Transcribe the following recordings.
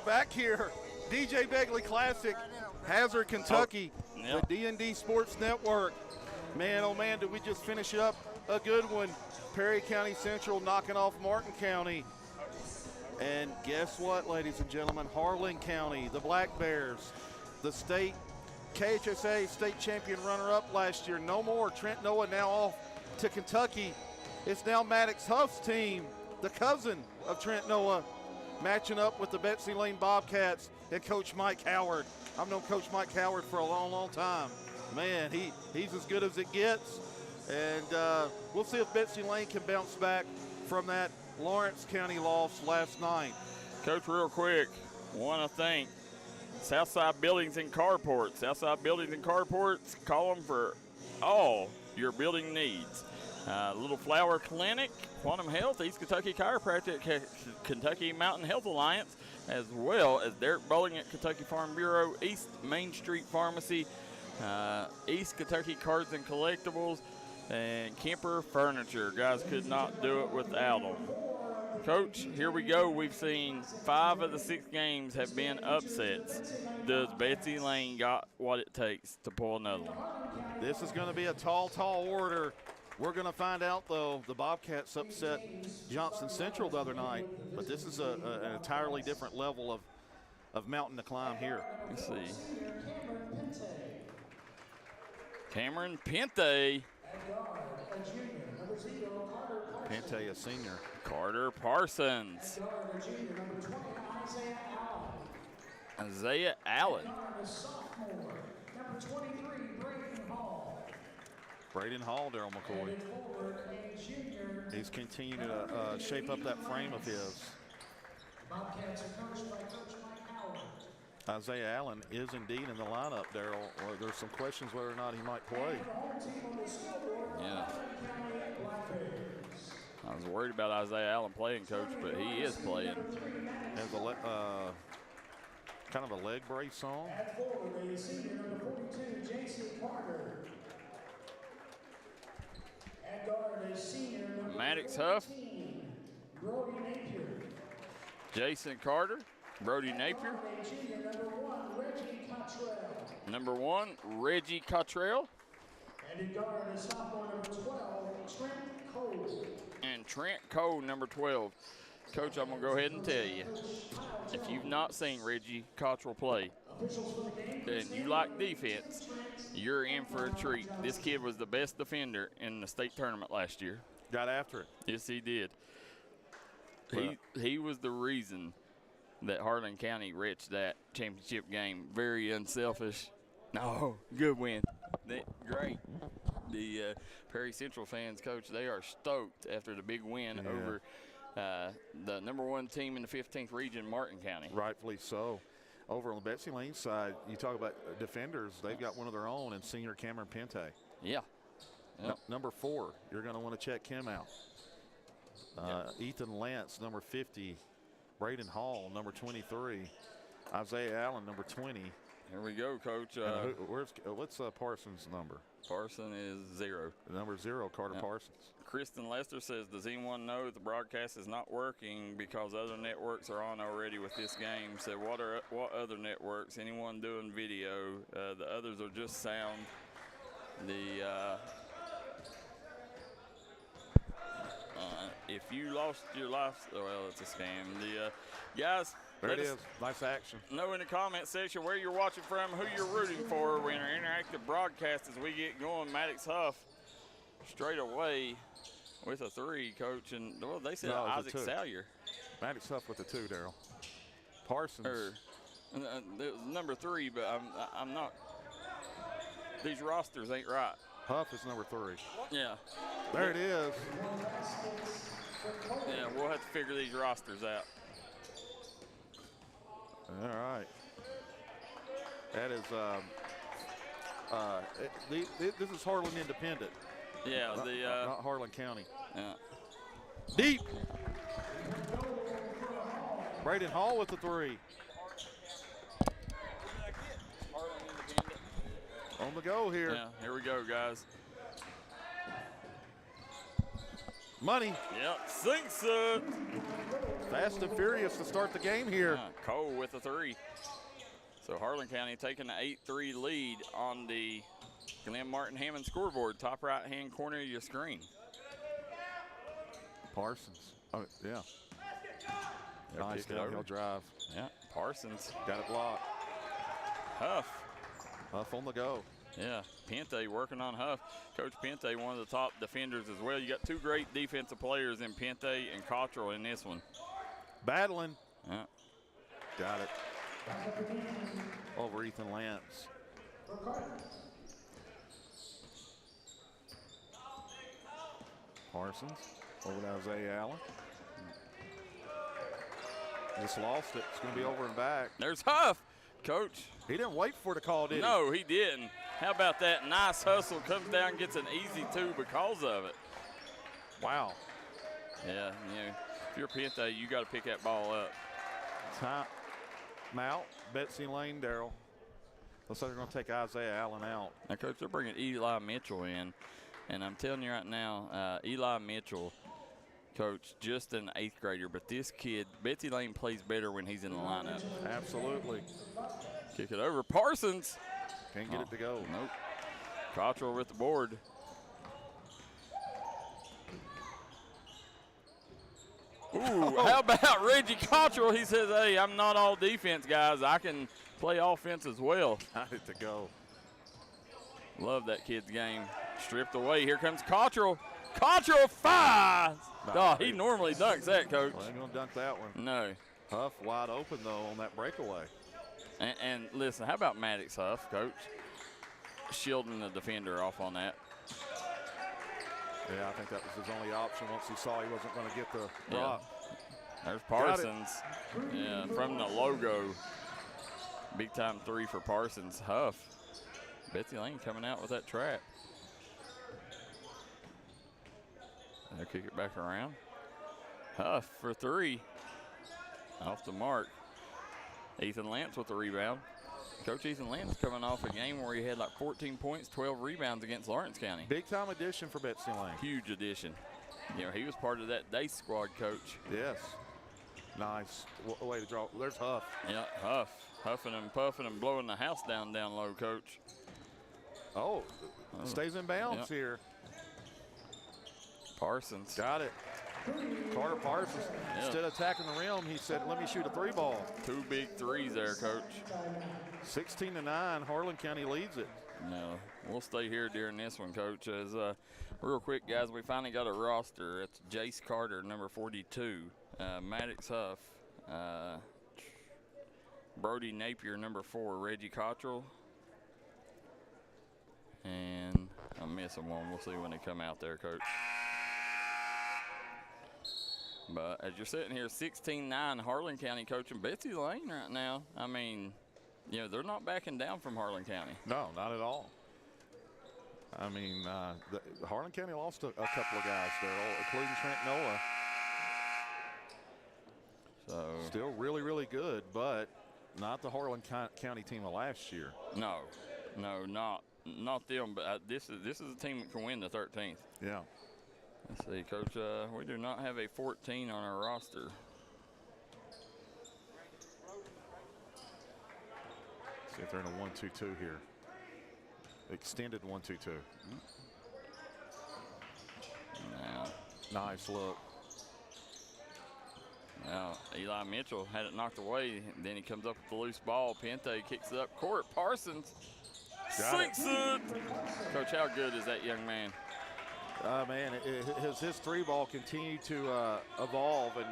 back here. DJ Begley Classic, Hazard, Kentucky, the D&D Sports Network. Man, oh man, did we just finish up a good one. Perry County Central knocking off Martin County. And guess what, ladies and gentlemen? Harlan County, the Black Bears, the state KHSA state champion runner-up last year. No more. Trent Noah now off to Kentucky. It's now Maddox Huff's team, the cousin of Trent Noah, matching up with the Betsy Layne Bobcats and Coach Mike Howard. I've known Coach Mike Howard for a long, long time. Man, he's as good as it gets. And we'll see if Betsy Layne can bounce back from that Lawrence County loss last night. Coach, real quick, want to thank Southside Buildings and Carports. Southside Buildings and Carports, call them for all your building needs. Little Flower Clinic, Quantum Health, East Kentucky Chiropractic, Kentucky Mountain Health Alliance, as well as Derek Bowling at Kentucky Farm Bureau, East Main Street Pharmacy, East Kentucky Cards and Collectibles, and Kemper Furniture. Guys, could not do it without them. Coach, here we go. We've seen 5 of the 6 games have been upsets. Does Betsy Layne got what it takes to pull another one? This is going to be a tall, tall order. We're going to find out, though. The Bobcats upset Johnson Central the other night, but this is an entirely different level of mountain to climb here. Let's see. Cameron Pente. Pente, a senior. Carter Parsons. Isaiah Allen. Braden Hall, Darryl McCoy. He's continuing to shape up that frame of his. Isaiah Allen is indeed in the lineup, Darryl. There's some questions whether or not he might play. Yeah. I was worried about Isaiah Allen playing, Coach, but he is playing. Has a kind of a leg brace on. Maddox Huff. Jason Carter. Brody Napier. Number 1, Reggie Cottrell. And Trent Cole, number 12. Coach, I'm going to go ahead and tell you, if you've not seen Reggie Cottrell play and you like defense, you're in for a treat. This kid was the best defender in the state tournament last year. Got after it. Yes, he did. He was the reason that Harlan County reached that championship game. Very unselfish. No, good win. Great. The Perry Central fans, Coach, they are stoked after the big win over the number 1 team in the 15th region, Martin County. Rightfully so. Over on the Betsy Layne side, you talk about defenders, they've got one of their own in senior Cameron Pente. Yeah. Yep. Number 4, you're going to want to check him out. Ethan Lance, number 50. Braden Hall, number 23. Isaiah Allen, number 20. Here we go, Coach. What's Parsons' number? Parson is 0. Number 0, Carter Parsons. Kristen Lester says, does anyone know that the broadcast is not working because other networks are on already with this game? So what other networks? Anyone doing video? The others are just sound. If you lost your life, well, it's a scam. Guys, there it is. Nice action. Know in the comment section where you're watching from, who you're rooting for. We're in our interactive broadcast as we get going. Maddox Huff straight away with a 3, Coach. And, well, they said Isaac Salyer. Maddox Huff with a 2, Darryl. Parsons. Number 3, but I'm not. These rosters ain't right. Huff is number 3. Yeah. There it is. Yeah, we'll have to figure these rosters out. All right. That is this is Harlan Independent. Yeah, not Harlan County. Yeah. Deep. Braden Hall with the 3. On the go here. Yeah, here we go, guys. Money. Yep, sinks it. Fast and furious to start the game here. Cole with a 3. So Harlan County taking an 8-3 lead on the Glenn Martin Hammond scoreboard, top right-hand corner of your screen. Parsons. Oh, yeah. Nice downhill drive. Yeah, Parsons. Got it blocked. Huff. Huff on the go. Yeah, Pente working on Huff. Coach Pente, one of the top defenders as well. You got 2 great defensive players in Pente and Cottrell in this one. Battling. Yeah. Got it. Over Ethan Lance. Parsons over to Isaiah Allen. Just lost it. It's going to be over and back. There's Huff, Coach. He didn't wait for the call, did he? No, he didn't. How about that nice hustle? Comes down, gets an easy 2 because of it. Wow. Yeah, if you're Pente, you got to pick that ball up. Time out. Betsy, Layne, Darryl. Looks like they're going to take Isaiah Allen out. Now, Coach, they're bringing Eli Mitchell in. And I'm telling you right now, Eli Mitchell, Coach, just an 8th grader. But this kid, Betsy Layne plays better when he's in the lineup. Absolutely. Kick it over. Parsons. Can't get it to go. Nope. Cottrell with the board. Ooh, how about Reggie Cottrell? He says, hey, I'm not all defense, guys. I can play offense as well. Got it to go. Love that kid's game. Stripped away. Here comes Cottrell. Cottrell fires. Oh, he normally dunks that, Coach. Well, ain't going to dunk that one. No. Huff wide open, though, on that breakaway. And listen, how about Maddox Huff, Coach? Shielding the defender off on that. Yeah, I think that was his only option once he saw he wasn't going to get the block. There's Parsons. Yeah, from the logo. Big time 3 for Parsons. Huff. Betsy Layne coming out with that trap. They'll kick it back around. Huff for 3. Off the mark. Ethan Lance with the rebound. Coach Ethan Lance coming off a game where he had like 14 points, 12 rebounds against Lawrence County. Big time addition for Betsy Layne. Huge addition. He was part of that day squad, Coach. Yes. Nice way to draw. There's Huff. Yeah, Huff. Huffing and puffing and blowing the house down low, Coach. Oh, stays in bounds here. Parsons. Got it. Carter Parsons, instead of attacking the rim, he said, let me shoot a 3 ball. 2 big 3s there, Coach. 16-9, Harlan County leads it. No, we'll stay here during this one, Coach. As real quick, guys, we finally got a roster. It's Jace Carter, number 42. Maddox Huff. Brody Napier, number 4. Reggie Cottrell. And I'm missing one. We'll see when they come out there, Coach. But as you're sitting here, 16-9, Harlan County coaching Betsy Layne right now. I mean, they're not backing down from Harlan County. No, not at all. I mean, Harlan County lost a couple of guys there, including Trent Noah. So still really, really good, but not the Harlan County team of last year. No, not them. But this is a team that can win the 13th. Yeah. Let's see, Coach. We do not have a 14 on our roster. See if they're in a 1-2-2 here. Extended 1-2-2. Now, nice look. Now, Eli Mitchell had it knocked away. Then he comes up with the loose ball. Pente kicks it up court. Parsons sinks it. Coach, how good is that young man? Man, his 3 ball continued to evolve and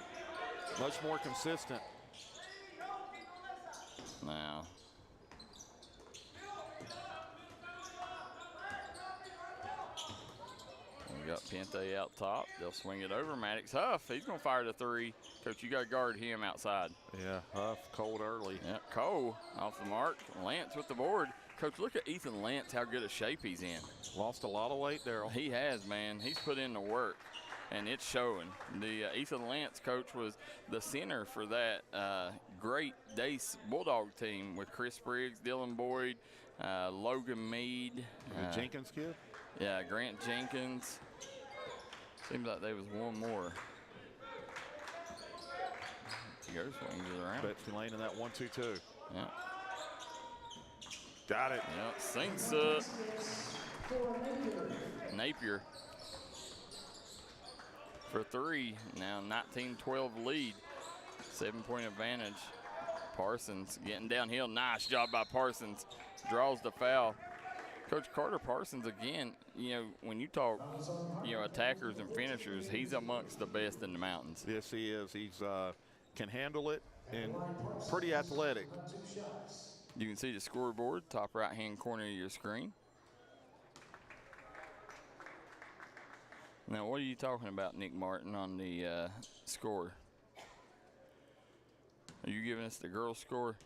much more consistent. Now, we got Pente out top. They'll swing it over. Maddox Huff, he's going to fire the 3. Coach, you got to guard him outside. Yeah, Huff, cold early. Yeah, Cole off the mark. Lance with the board. Coach, look at Ethan Lance, how good a shape he's in. Lost a lot of weight, Darryl. He has, man. He's put in the work, and it's showing. The Ethan Lance, Coach, was the center for that great Dace Bulldog team with Chris Briggs, Dylan Boyd, Logan Mead. The Jenkins kid? Yeah, Grant Jenkins. Seems like there was one more. Go swings it around. Betsy Layne in that 1-2-2. Yeah. Got it. Yep, sinks it. Napier for 3. Now 19-12 lead. 7-point advantage. Parsons getting downhill. Nice job by Parsons. Draws the foul. Coach Carter Parsons, again, you know, when you talk, you know, attackers and finishers, he's amongst the best in the mountains. Yes, he is. He's can handle it and pretty athletic. You can see the scoreboard, top right-hand corner of your screen. Now, what are you talking about, Nick Martin, on the score? Are you giving us the girls' score?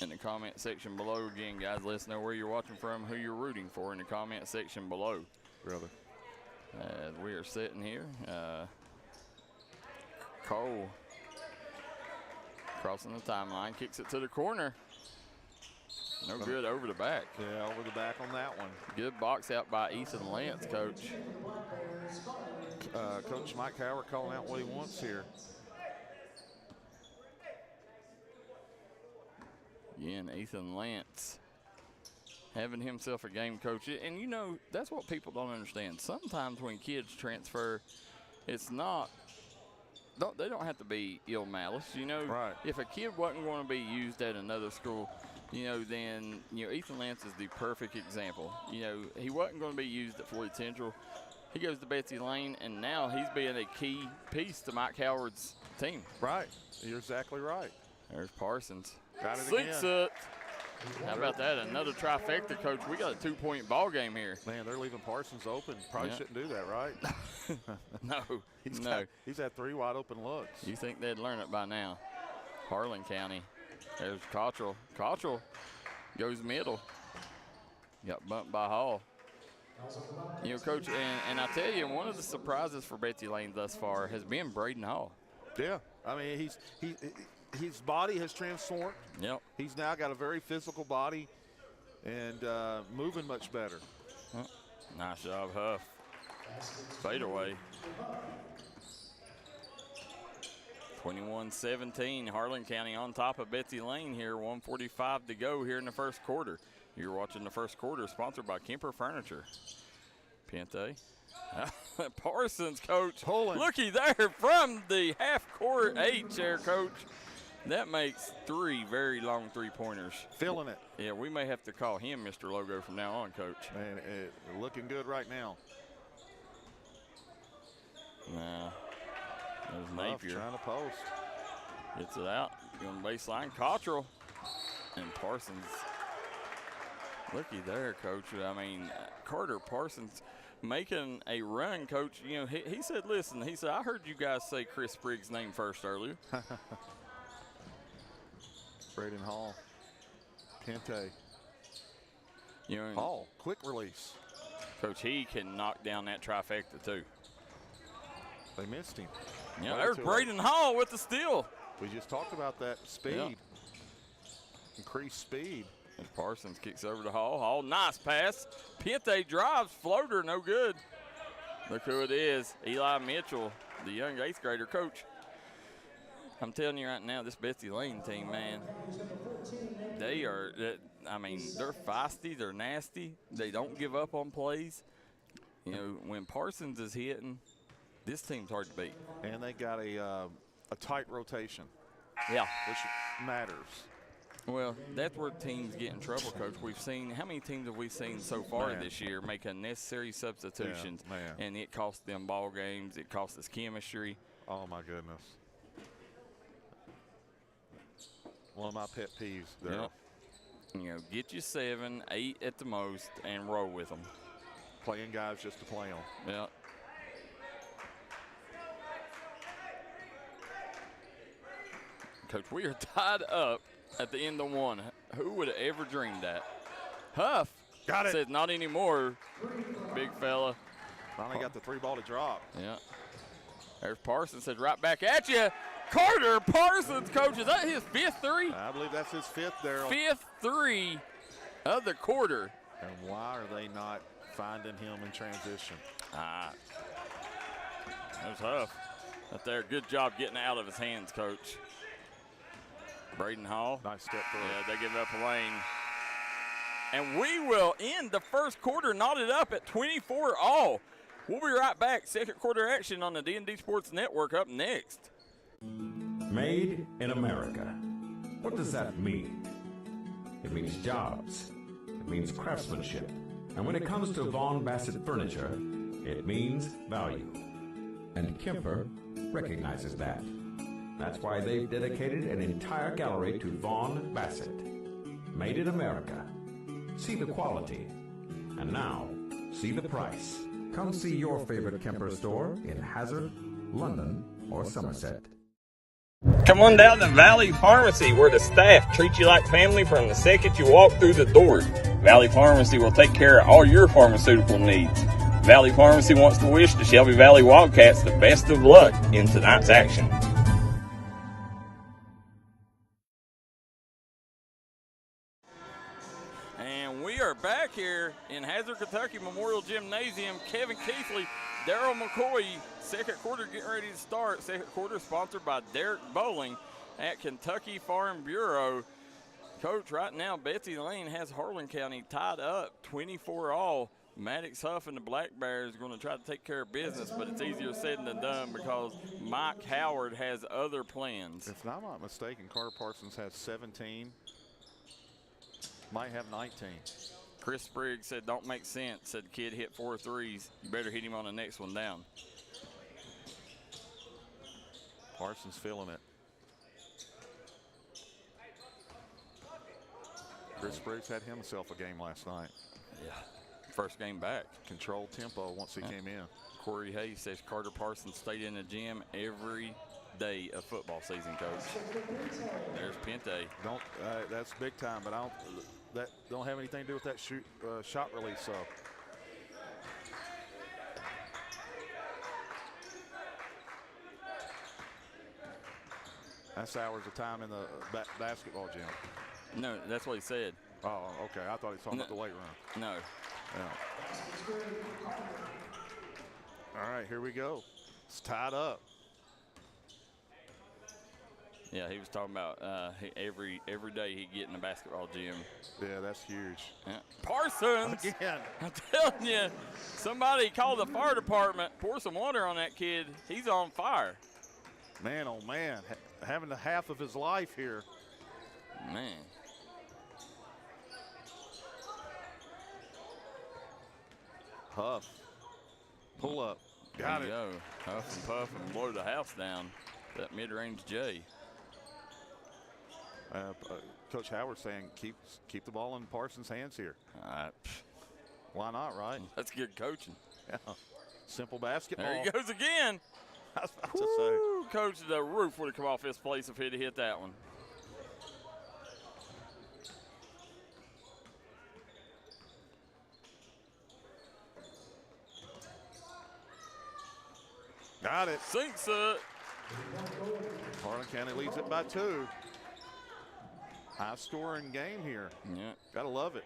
In the comment section below, again, guys, let us know where you're watching from, who you're rooting for in the comment section below. Brother. We are sitting here. Cole crossing the timeline, kicks it to the corner. No good over the back. Yeah, over the back on that one. Good box out by Ethan Lance, Coach. Coach Mike Howard calling out what he wants here. Again, Ethan Lance having himself a game, Coach. And, you know, that's what people don't understand. Sometimes when kids transfer, it's not – they don't have to be ill malice, you know. Right. If a kid wasn't going to be used at another school, you know, then, you know, Ethan Lance is the perfect example. You know, he wasn't going to be used at Floyd Central. He goes to Betsy Layne, and now he's being a key piece to Mike Howard's team. Right. You're exactly right. There's Parsons. Got it Sinks again. it. How about that? Another trifecta, Coach. We got a 2-point ball game here. Man, they're leaving Parsons open. Probably shouldn't do that, right? No. He's had 3 wide open looks. You think they'd learn it by now. Harlan County. There's Cottrell. Cottrell goes middle. Got bumped by Hall. You know, Coach, and I tell you, one of the surprises for Betsy Layne thus far has been Braden Hall. Yeah. I mean, his body has transformed. Yep. He's now got a very physical body and moving much better. Nice job, Huff. Fade away. 21-17, Harlan County on top of Betsy Layne here. 1:45 to go here in the first quarter. You're watching the first quarter, sponsored by Kemper Furniture. Pente. Parsons, Coach. Pulling. Looky there from the half-court H there, Coach. That makes 3 very long three-pointers. Feeling it. Yeah, we may have to call him Mr. Logo from now on, Coach. Man, looking good right now. Nah. There's Huff Napier. trying to post. Gets it out. Going baseline. Cottrell. And Parsons. Looky there, Coach. I mean, Carter Parsons making a run, Coach. You know, he said, listen, he said, I heard you guys say Chris Spriggs' name first earlier. Braden Hall. Pente. You know, Hall, quick release. Coach, he can knock down that trifecta, too. They missed him. Yeah, Right there's to Braden Hall with the steal. We just talked about that speed. Yeah. Increased speed. And Parsons kicks over to Hall. Hall, nice pass. Pente drives, floater, no good. Look who it is, Eli Mitchell, the young 8th grader. Coach, I'm telling you right now, this Betsy Layne team, man, they are, I mean, they're feisty, they're nasty. They don't give up on plays. You know, when Parsons is hitting, this team's hard to beat. And they got a tight rotation. Yeah. Which matters. Well, that's where teams get in trouble, Coach. We've seen, how many teams have we seen so far this year make unnecessary substitutions, and it costs them ball games, it costs us chemistry. Oh, my goodness. One of my pet peeves there. Yep. You know, get you 7, 8 at the most, and roll with them. Playing guys just to play them. Yeah. Coach, we are tied up at the end of 1. Who would have ever dreamed that? Huff got it. Says not anymore, big fella. Finally got the 3 ball to drop. Yeah. There's Parsons, said right back at you. Carter Parsons, Coach, is that his 5th 3? I believe that's his 5th, Darryl. 5th 3 of the quarter. And why are they not finding him in transition. That was tough. Up there, good job getting out of his hands, Coach. Braden Hall. Nice step through. Yeah, they give up a lane. And we will end the first quarter knotted up at 24-all. We'll be right back. Second quarter action on the D&D Sports Network up next. Made in America. What does that mean? It means jobs. It means craftsmanship. And when it comes to Vaughn Bassett furniture, it means value. And Kemper recognizes that. That's why they've dedicated an entire gallery to Vaughn Bassett. Made in America. See the quality. And now, see the price. Come see your favorite Kemper store in Hazard, London, or Somerset. Come on down to Valley Pharmacy, where the staff treats you like family from the second you walk through the doors. Valley Pharmacy will take care of all your pharmaceutical needs. Valley Pharmacy wants to wish the Shelby Valley Wildcats the best of luck in tonight's action. And we are back here in Hazard, Kentucky Memorial Gymnasium. Kevin Keathley, Darryl McCoy, second quarter getting ready to start. Second quarter sponsored by Derek Bowling at Kentucky Farm Bureau. Coach, right now, Betsy Layne has Harlan County tied up 24-all. Maddox Huff and the Black Bears are going to try to take care of business, but it's easier said than done because Mike Howard has other plans. If I'm not mistaken, Carter Parsons has 17. Might have 19. Chris Spriggs said, don't make sense. Said the kid hit 4 threes. You better hit him on the next one down. Parsons feeling it. Chris Spriggs had himself a game last night. Yeah. First game back. Controlled tempo once he came in. Corey Hayes says Carter Parsons stayed in the gym every day of football season, Coach. There's Pente. That's big time, but that don't have anything to do with that shot release. So that's hours of time in the basketball gym. No, that's what he said. Oh, okay. I thought he was talking about the weight room. No. Yeah. All right, here we go. It's tied up. Yeah, he was talking about every day he'd get in the basketball gym. Yeah, that's huge. Yeah. Parsons! Again. I'm telling you, somebody call the fire department, pour some water on that kid. He's on fire. Man, oh man, having the half of his life here. Man. Huff. Pull up. Got it. Go. Huff and puff and blow the house down. That mid-range J. Coach Howard saying keep the ball in Parsons' hands here. Why not, right? That's good coaching. Yeah. Simple basketball. There he goes again. I was about to say. Coach, the roof would have come off his place if he'd have hit that one. Got it. Sinks it. Harlan County leads it by 2. High scoring game here. Yeah. Gotta love it.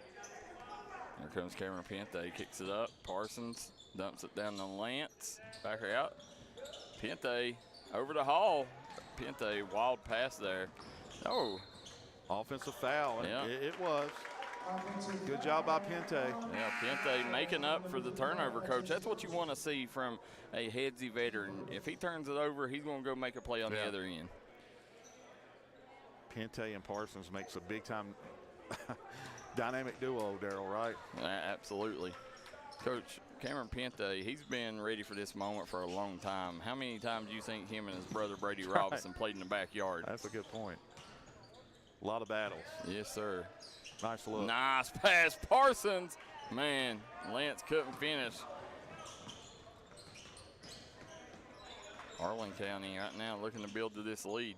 Here comes Cameron Pente. He kicks it up. Parsons dumps it down to Lance. Back her out. Pente over to Hall. Pente, wild pass there. Oh. Offensive foul. Yeah. It was. Good job by Pente. Yeah, Pente making up for the turnover, Coach. That's what you want to see from a headsy veteran. If he turns it over, he's going to go make a play on the other end. Pente and Parsons makes a big-time dynamic duo, Darryl, right? Absolutely. Coach, Cameron Pente, he's been ready for this moment for a long time. How many times do you think him and his brother Brady Robinson played in the backyard? That's a good point. A lot of battles. Yes, sir. Nice look. Nice pass, Parsons. Man, Lance couldn't finish. Harlan County right now looking to build to this lead.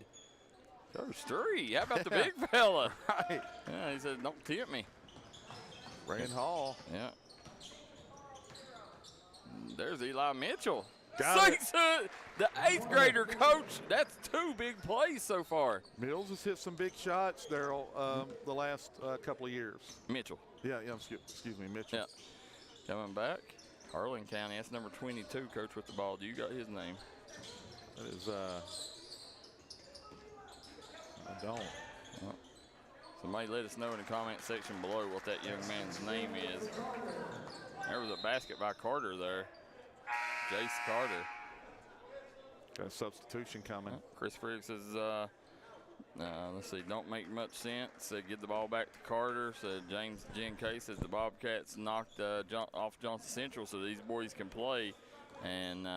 Coach 3, how about the big fella? Right. Yeah, he said, don't tempt me. Braden Hall. Yeah. There's Eli Mitchell. Got it. The 8th grader, Coach. That's 2 big plays so far. Mills has hit some big shots, Darryl, the last couple of years. Mitchell. Yeah, excuse me, Mitchell. Yeah. Coming back, Harlan County. That's number 22, Coach, with the ball. Do you got his name? That is, I don't. Well, somebody let us know in the comment section below what that young man's name is. There was a basket by Carter there. Jace Carter. Got a substitution coming. Chris Friggs says, let's see, don't make much sense. Said get the ball back to Carter. Said James Genkay says the Bobcats knocked off Johnson Central so these boys can play. And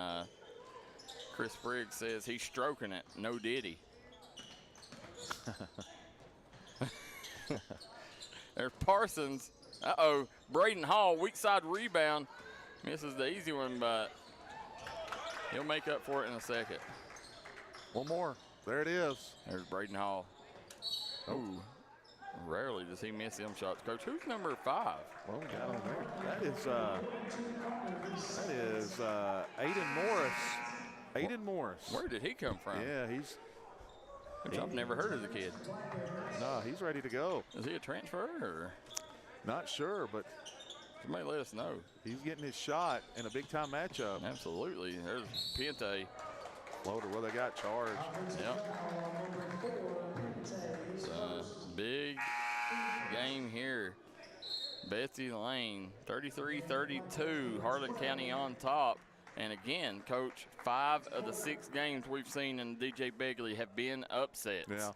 Chris Friggs says he's stroking it. No diddy. There's Parsons. Uh-oh. Braden Hall, weak side rebound. Misses the easy one, but he'll make up for it in a second. One more. There it is. There's Braden Hall. Oh, rarely does he miss them shots. Coach, who's number 5? Well, we got on there. That is Aiden Morris. Aiden Morris. Where did he come from? Yeah, I've never heard of the kid. No, he's ready to go. Is he a transfer or? Not sure, but Somebody let us know. He's getting his shot in a big-time matchup. Absolutely. There's Pente. Floater, well, they got charged. Yep. It's a big game here. Betsy Layne, 33-32. Harlan County on top. And again, Coach, 5 of the 6 games we've seen in DJ Begley have been upsets. Yeah.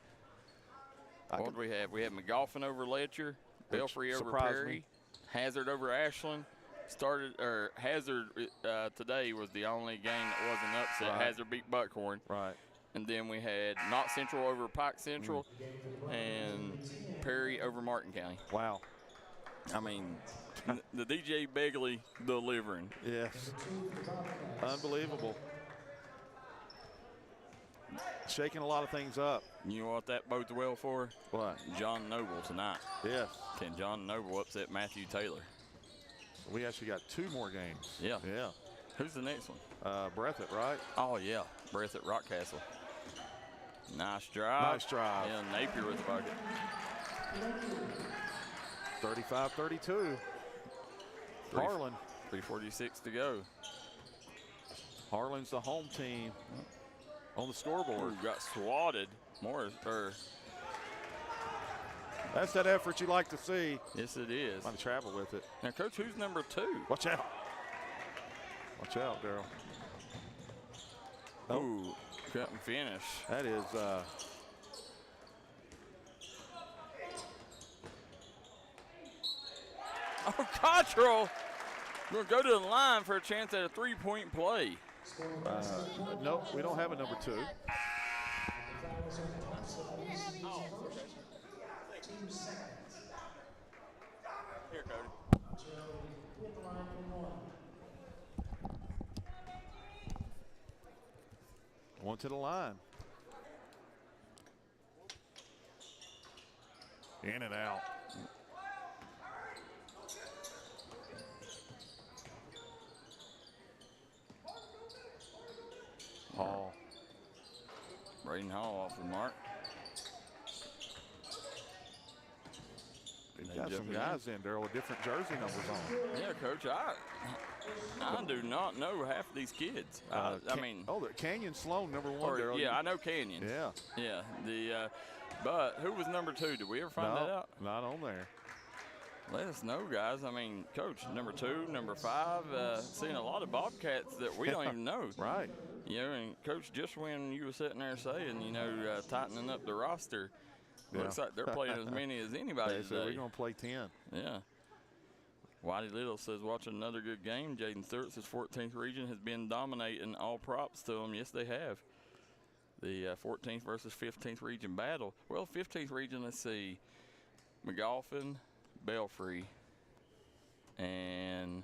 What do we have? We have McGoffin over Letcher, Belfry over Perry, Hazard over Ashland. Hazard today was the only game that wasn't upset. Right. Hazard beat Buckhorn. Right. And then we had Knott Central over Pike Central and Perry over Martin County. Wow. I mean, the DJ Begley delivering. Yes. Unbelievable. Shaking a lot of things up. You know what that bodes well for? What? John Noble tonight. Yes. Can John Noble upset Matthew Taylor? We actually got 2 more games. Yeah. Yeah. Who's the next one? Breathitt, right? Oh, yeah. Breathitt Rockcastle. Nice drive. Nice drive. Yeah, Napier with the bucket. 35-32. Harlan. 3:46 to go. Harlan's the home team on the scoreboard. Ooh, got swatted. That's that effort you like to see. Yes, it is. I'm to travel with it. Now, Coach, who's number 2? Watch out. Watch out, Darryl. Oh, couldn't finish. That is Oh, Cottrell going to go to the line for a chance at a 3-point play. nope, we don't have a number 2. Here, Cody. One to the line. In and out. Hall. Braden Hall off the mark. They've got some guys in, Darryl, with different jersey numbers on. Yeah, Coach, I do not know half of these kids. I mean. Oh, Canyon Sloan, number 1, Darryl. Yeah, I know Canyon. Yeah. Yeah. But who was number 2? Did we ever find that out? Not on there. Let us know, guys. I mean, Coach, number 2, number 5, seeing a lot of Bobcats that we don't even know. Right. You know, and Coach, just when you were sitting there saying, tightening up the roster, looks like they're playing as many as anybody today. We're going to play 10. Yeah. Whitey Little says, watching another good game. Jaden Stewart says 14th region has been dominating. All props to them. Yes, they have. The 14th versus 15th region battle. Well, 15th region, let's see. McGoffin, Belfry, and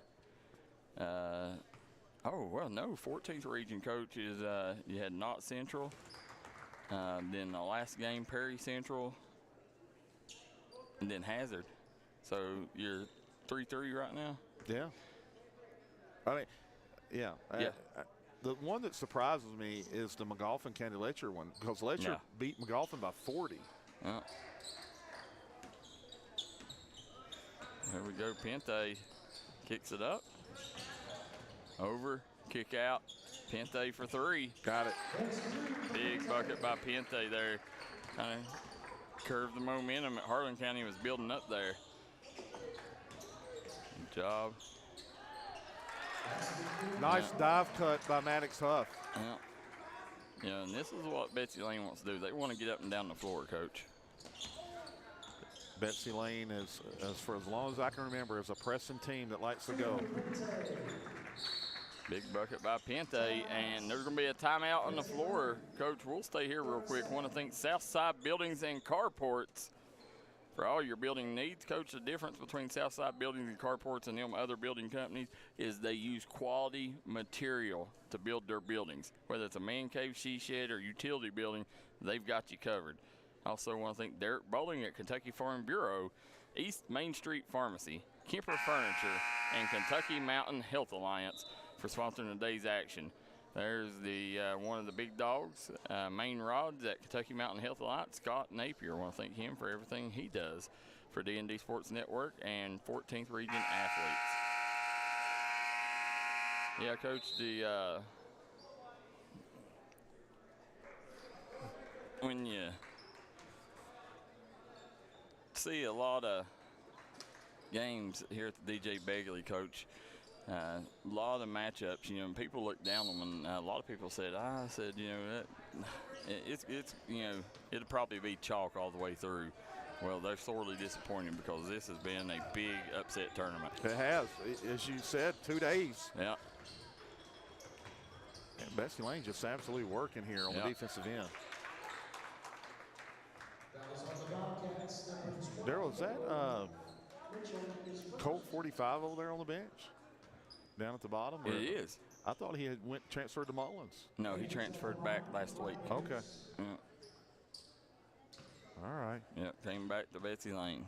14th region, Coach, is you had Knott Central. Then the last game, Perry Central, and then Hazard. So you're 3-3 right now? Yeah. I mean, yeah. Yeah. The one that surprises me is the McGoffin County Letcher one, because Letcher beat McGoffin by 40. Yeah. There we go, Pente. Kicks it up. Over, kick out. Pente for 3. Got it. Big bucket by Pente there. Kind of curved the momentum that Harlan County was building up there. Good job. Nice dive cut by Maddox Huff. Yeah. Yeah, and this is what Betsy Layne wants to do. They want to get up and down the floor, Coach. Betsy Layne is, for as long as I can remember, is a pressing team that likes to go. Big bucket by Pente, and there's going to be a timeout on the floor. Coach, we'll stay here real quick. Want to thank Southside Buildings and Carports for all your building needs. Coach, the difference between Southside Buildings and Carports and them other building companies is they use quality material to build their buildings. Whether it's a man cave, she shed, or utility building, they've got you covered. Also want to thank Derek Bowling at Kentucky Farm Bureau, East Main Street Pharmacy, Kemper Furniture, and Kentucky Mountain Health Alliance for sponsoring today's action. There's the one of the big dogs, main rods at Kentucky Mountain Health Alliance, Scott Napier. I want to thank him for everything he does for D&D Sports Network and 14th Region athletes. Yeah, Coach, when you see a lot of games here at the DJ Begley, Coach, a lot of matchups, you know, and people look down on them, and a lot of people said, you know, it's you know, it'll probably be chalk all the way through. Well, they're sorely disappointed because this has been a big upset tournament. It has, as you said, 2 days. Yeah. And Betsy Layne just absolutely working here on the defensive end. Darryl, is that Colt 45 over there on the bench? Down at the bottom? It is. I thought he had transferred to Mullins. No, he transferred back last week. Okay. Yeah. All right. Yeah, came back to Betsy Layne.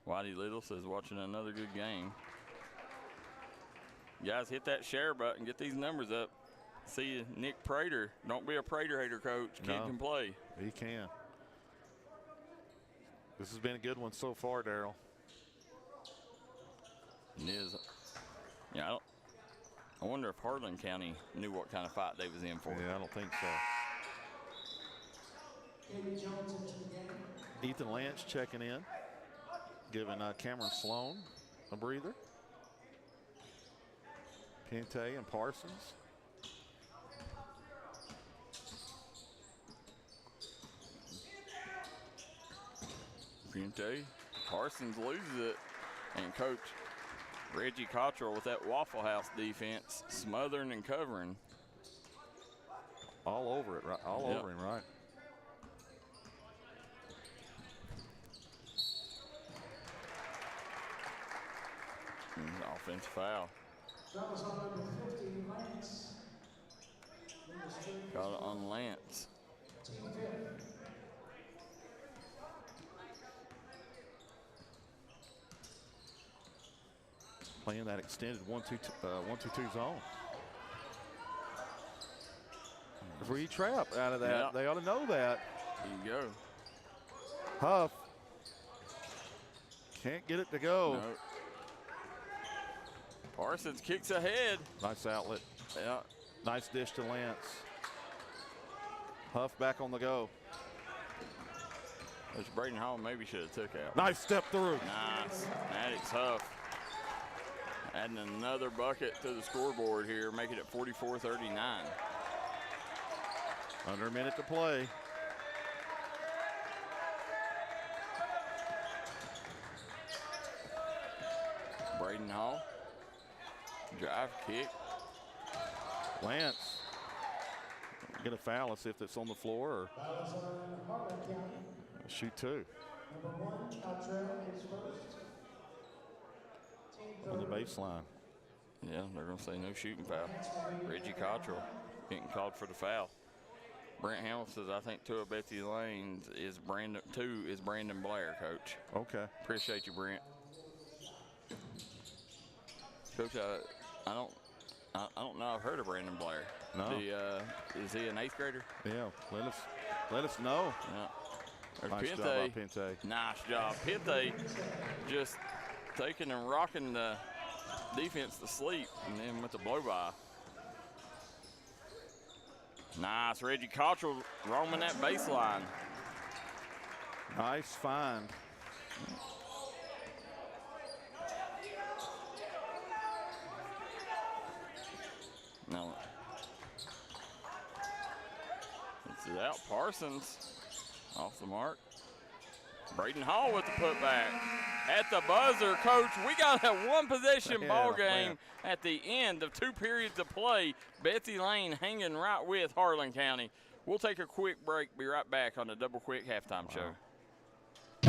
Whitey Little says watching another good game. Guys, hit that share button. Get these numbers up. See Nick Prater. Don't be a Prater hater, Coach. Kid can play. He can. This has been a good one so far, Darryl. It is. Yeah, I wonder if Harlan County knew what kind of fight they was in for. Yeah, I don't think so. Ethan Lance checking in, giving Cameron Sloan a breather. Pente and Parsons. Pente, Parsons loses it, and Coach Reggie Cottrell with that Waffle House defense, smothering and covering. All over it, right? All over him, right? Offensive foul. Got it on Lance. Playing that extended 1-2-2 zone. That's where you trap out of that. Yep. They ought to know that. There you go. Huff can't get it to go. Nope. Parsons kicks ahead. Nice outlet. Yeah. Nice dish to Lance. Huff back on the go. Which Braden Hall maybe should have took out. Nice step through. Nice. Maddox Huff adding another bucket to the scoreboard here, making it 44-39. Under a minute to play. Braden Hall. Drive kick. Lance. Get a foul. Let's see if it's on the floor or shoot two. On the baseline. Yeah, they're going to say no shooting foul. Reggie Cottrell getting called for the foul. Brent Hamilton says, I think two of Betsy Layne's is Brandon Blair, Coach. Okay. Appreciate you, Brent. Coach, I don't know. I've heard of Brandon Blair. No. Is he an 8th grader? Yeah. Let us know. Yeah. There's Nice Pente. job by Pente. Nice job. Pente just taking and rocking the defense to sleep, and then with the blow by. Nice, Reggie Cottrell roaming that baseline. Nice find. No. It's out. Parsons off the mark. Braden Hall with the putback. At the buzzer, Coach, we got a one-possession ball game at the end of 2 periods of play. Betsy Layne hanging right with Harlan County. We'll take a quick break. Be right back on the Double Quick Halftime Show.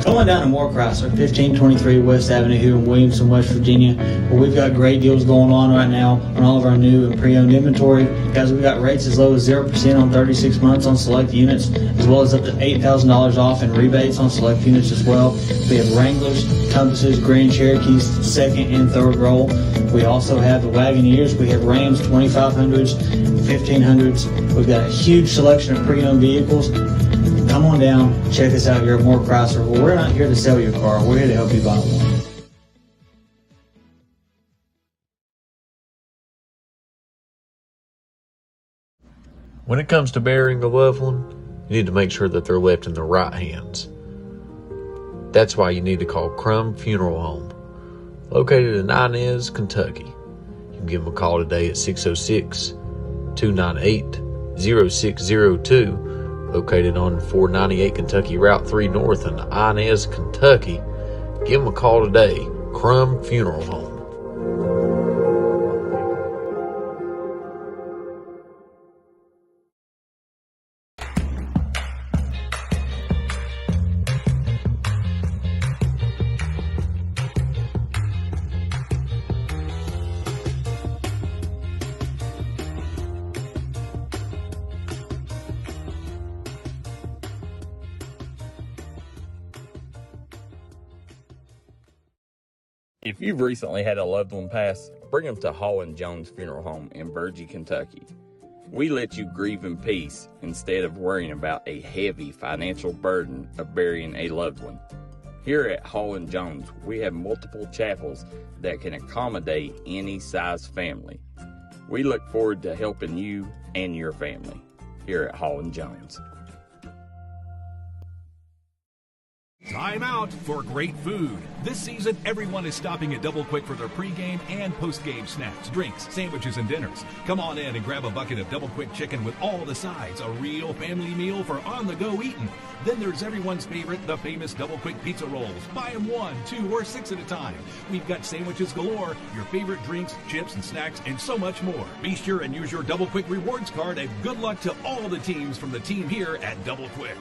Going down to Moore Chrysler, 1523 West Avenue here in Williamson, West Virginia, where we've got great deals going on right now on all of our new and pre-owned inventory. Guys, we got rates as low as 0% on 36 months on select units, as well as up to $8,000 off in rebates on select units as well. We have Wranglers, Compasses, Grand Cherokees, second and third roll. We also have the Wagoneers. We have Rams 2500s, 1500s. We've got a huge selection of pre-owned vehicles. Come on down, check us out here at Moore Chrysler. Well, we're not here to sell your car. We're here to help you buy one. When it comes to burying a loved one, you need to make sure that they're left in the right hands. That's why you need to call Crum Funeral Home, located in Inez, Kentucky. You can give them a call today at 606-298-0602. Located on 498 Kentucky Route 3 North in Inez, Kentucky. Give them a call today. Crum Funeral Home. If you've recently had a loved one pass, bring them to Harlan Jones Funeral Home in Burgee, Kentucky. We let you grieve in peace instead of worrying about a heavy financial burden of burying a loved one. Here at Harlan Jones, we have multiple chapels that can accommodate any size family. We look forward to helping you and your family here at Harlan Jones. Time out for great food. This season, everyone is stopping at Double Quick for their pregame and postgame snacks, drinks, sandwiches, and dinners. Come on in and grab a bucket of Double Quick chicken with all the sides, a real family meal for on-the-go eating. Then there's everyone's favorite, the famous Double Quick pizza rolls. Buy them 1, 2, or 6 at a time. We've got sandwiches galore, your favorite drinks, chips, and snacks, and so much more. Be sure and use your Double Quick rewards card, and good luck to all the teams from the team here at Double Quick.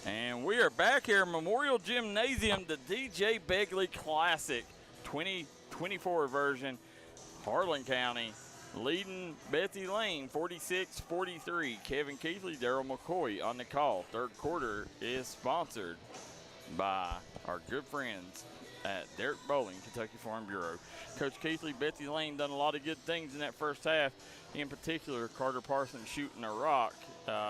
And we are back here, Memorial Gymnasium, the DJ Begley Classic 2024 version. Harlan County leading Betsy Layne 46-43. Kevin Keathley, Darryl McCoy on the call. Third quarter is sponsored by our good friends at Derek Bowling, Kentucky Farm Bureau. Coach Keathley, Betsy Layne done a lot of good things in that first half. In particular, Carter Parsons shooting a rock.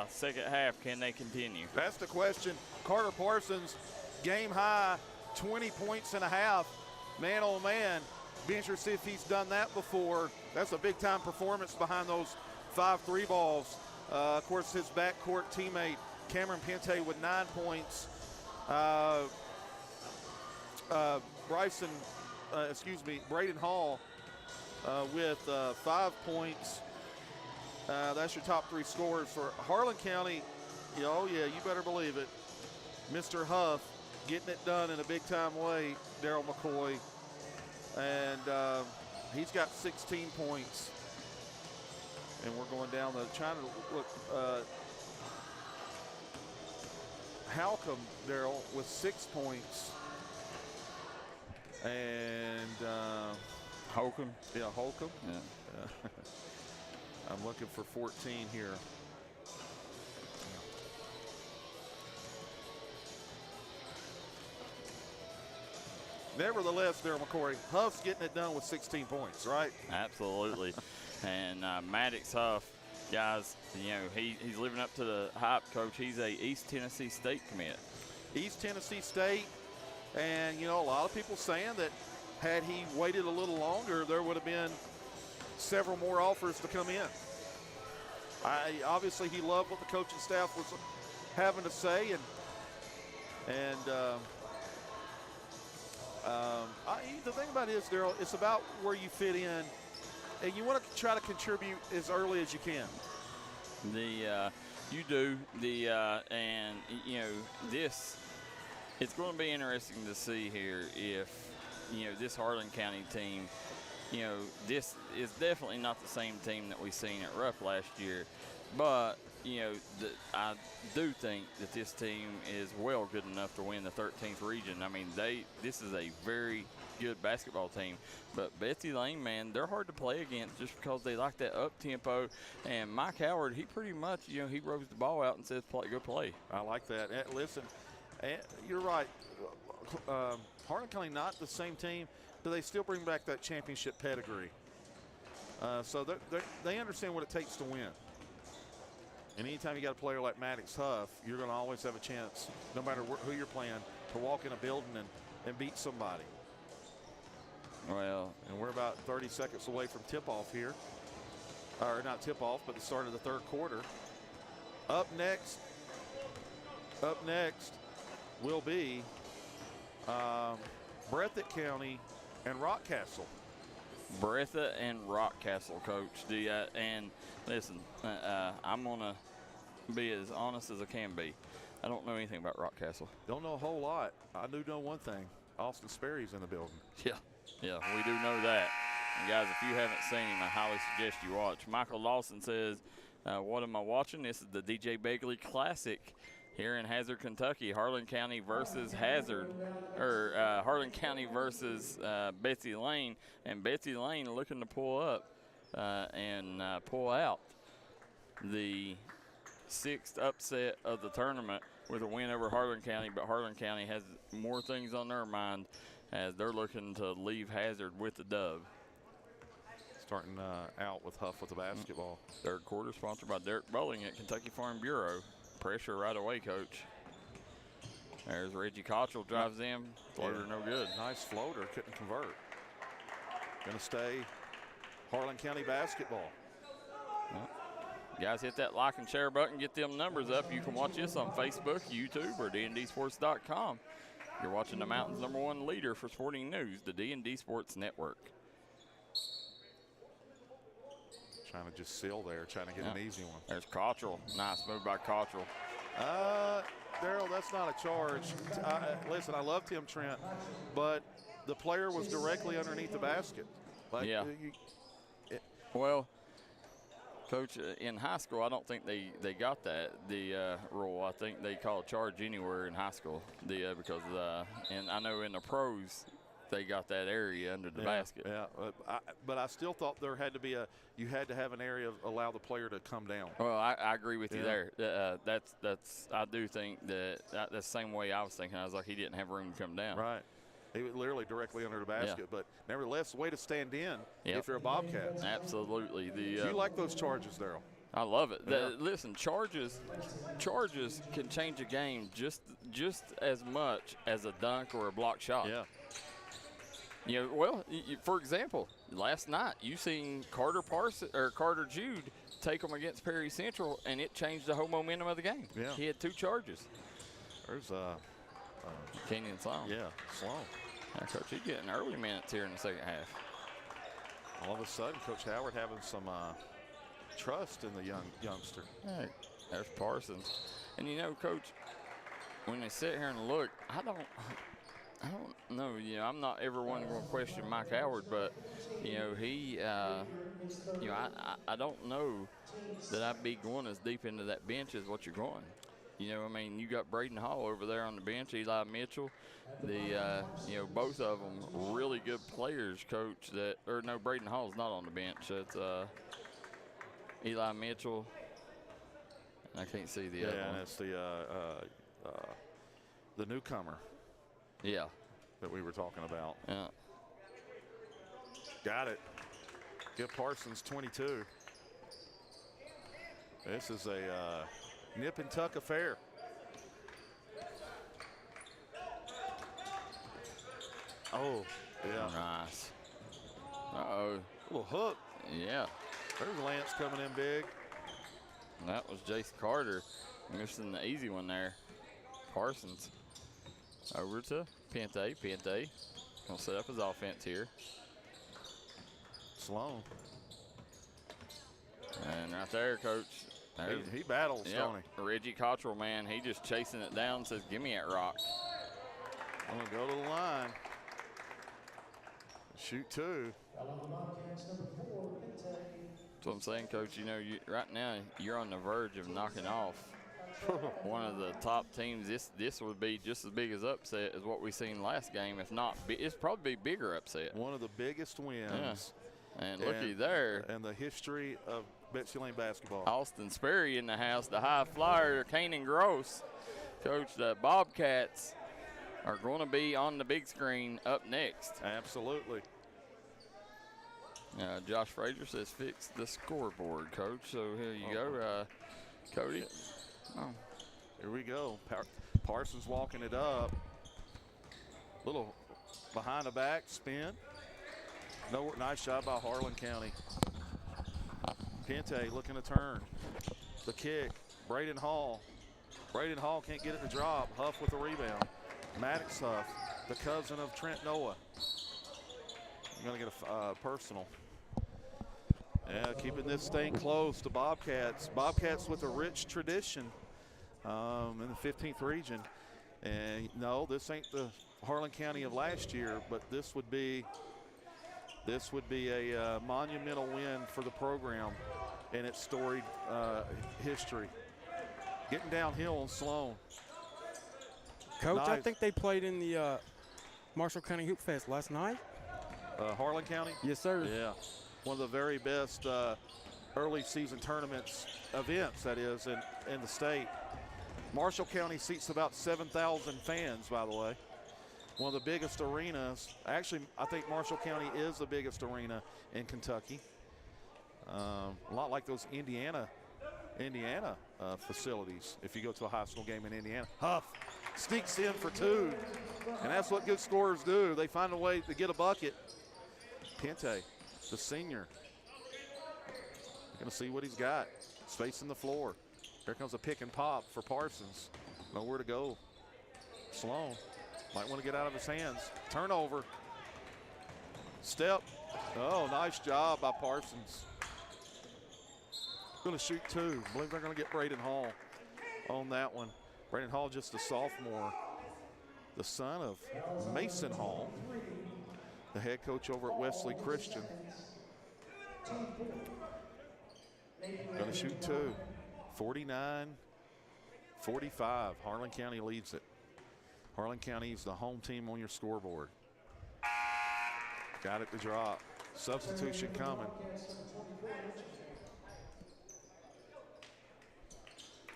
Second half, can they continue? That's the question. Carter Parsons, game high, 20 points and a half. Man, oh man, be interested to see if he's done that before. That's a big-time performance behind those 5 3 balls. Of course, his backcourt teammate, Cameron Pente, with 9 points. Braden Hall with 5 points. That's your top 3 scorers for Harlan County. Oh yeah, you better believe it. Mr. Huff getting it done in a big-time way, Darryl McCoy. And he's got 16 points. And we're going down trying to look. Halcomb, Darryl, with 6 points. And Holcomb? Yeah, Holcomb. Yeah. I'm looking for 14 here. Nevertheless, Darryl McCoy, Huff's getting it done with 16 points, right? Absolutely. And Maddox Huff, guys, you know, he's living up to the hype, Coach. He's a East Tennessee State commit. East Tennessee State, and, you know, a lot of people saying that had he waited a little longer, there would have been several more offers to come in. Obviously, he loved what the coaching staff was having to say, the thing about it is, Darryl, it's about where you fit in, and you want to try to contribute as early as you can. You do, and you know, it's going to be interesting to see here if, you know, this Harlan County team, you know, this is definitely not the same team that we seen at Rupp last year, but, you know, I do think that this team is well good enough to win the 13th region. I mean, this is a very good basketball team, but Betsy Layne, man, they're hard to play against just because they like that up tempo. And Mike Howard, he pretty much, you know, he rolls the ball out and says, go play. I like that. And listen, you're right. Harlan County not the same team, but they still bring back that championship pedigree. So they understand what it takes to win. And anytime you got a player like Maddox Huff, you're going to always have a chance, no matter who you're playing, to walk in a building and beat somebody. Well, and we're about 30 seconds away from tip-off here. Or not tip-off, but the start of the third quarter. Up next will be Breathitt County and Rockcastle. Breathitt and Rockcastle, Coach. And listen, I'm going to be as honest as I can be. I don't know anything about Rockcastle. Don't know a whole lot. I do know one thing. Austin Sperry's in the building. Yeah, we do know that. And guys, if you haven't seen him, I highly suggest you watch. Michael Lawson says, what am I watching? This is the DJ Begley Classic here in Hazard, Kentucky. Harlan County versus Harlan County versus Betsy Layne. And Betsy Layne looking to pull up and pull out the 6th upset of the tournament with a win over Harlan County. But Harlan County has more things on their mind as they're looking to leave Hazard with the dub. Starting out with Huff with the basketball. Third quarter sponsored by Derek Bowling at Kentucky Farm Bureau. Pressure right away, Coach. There's Reggie Cottrell, drives in. Floater no good. Nice floater, couldn't convert. Gonna stay Harlan County basketball. Well, guys, hit that like and share button, get them numbers up. You can watch this on Facebook, YouTube, or dndsports.com. You're watching the Mountain's #1 leader for sporting news, the D&D Sports Network. Trying to just seal there, trying to get an easy one. There's Cottrell. Nice move by Cottrell. Darryl, that's not a charge. Listen, I love Tim Trent, but the player was directly underneath the basket. Well, Coach, in high school, I don't think they got the rule. I think they call a charge anywhere in high school. And I know in the pros, they got that area under the basket. Yeah, but I still thought there had to be you had to have an area allow the player to come down. Well, I agree with you there. I do think that's the same way I was thinking. I was like, he didn't have room to come down. Right. He was literally directly under the basket. Yeah. But nevertheless, way to stand in Yep. if you're a Bobcat. Absolutely. Do you like those charges, Darryl? I love it. Yeah. Listen, charges can change a game just as much as a dunk or a block shot. Yeah. For example, last night you seen Carter Jude take them against Perry Central, and it changed the whole momentum of the game. Yeah. He had 2 charges. There's Kenyon Sloan. Yeah, Sloan. Yeah, Coach, he's getting early minutes here in the second half. All of a sudden, Coach Howard having some trust in the youngster. Hey, there's Parsons. And Coach, when they sit here and look, I don't know. I'm not ever one going to question Mike Howard, but he, I don't know that I'd be going as deep into that bench as what you're going. You got Braden Hall over there on the bench, Eli Mitchell. Both of them really good players, Coach. Braden Hall's not on the bench. It's Eli Mitchell. And I can't see the other one. And it's the newcomer. Yeah. That we were talking about. Yeah. Got it. Give Parsons 22. This is a nip and tuck affair. Oh, yeah. Nice. Uh-oh. Little hook. Yeah. There's Lance coming in big. And that was Jace Carter missing the easy one there. Parsons over to Pente. Pente gonna set up his offense here. Sloan. And right there, Coach. He battles, don't he? Reggie Cottrell, man, he just chasing it down and says, give me that rock. I'm going to go to the line. Shoot 2. That's what I'm saying, Coach. Right now, you're on the verge of knocking off one of the top teams. This would be just as big as upset as what we seen last game. If not, it's probably be bigger upset. One of the biggest wins. Yeah. And looky there. And the history of Betsy Layne basketball. Austin Sperry in the house, the high flyer, Kanan Gross. Coach, the Bobcats are going to be on the big screen up next. Absolutely. Josh Frazier says fix the scoreboard, Coach. So here you go, Cody. Oh. Here we go. Parsons walking it up. Little behind the back spin. Nice job by Harlan County. Pente looking to turn. The kick. Braden Hall. Braden Hall can't get it to drop. Huff with the rebound. Maddox Huff, the cousin of Trent Noah. I'm going to get a personal. Yeah, keeping this thing close to Bobcats. Bobcats with a rich tradition in the 15th region. And no, this ain't the Harlan County of last year, but this would be a monumental win for the program and its storied history. Getting downhill on Sloan. Coach, nice. I think they played in the Marshall County Hoop Fest last night. Harlan County? Yes, sir. Yeah. One of the very best early season events, that is, in the state. Marshall County seats about 7,000 fans, by the way. One of the biggest arenas. Actually, I think Marshall County is the biggest arena in Kentucky. A lot like those Indiana facilities if you go to a high school game in Indiana. Huff sneaks in for 2, and that's what good scorers do. They find a way to get a bucket. Pente, the senior. You're going to see what he's got. Spacing the floor. Here comes a pick and pop for Parsons. Nowhere to go. Sloan might want to get out of his hands. Turnover. Step. Oh, nice job by Parsons. Going to shoot 2. I believe they're going to get Braden Hall on that one. Braden Hall, just a sophomore. The son of Mason Hall, the head coach over at Wesley Christian. Going to shoot 2. 49-45. Harlan County leads it. Harlan County is the home team on your scoreboard. Got it to drop. Substitution coming.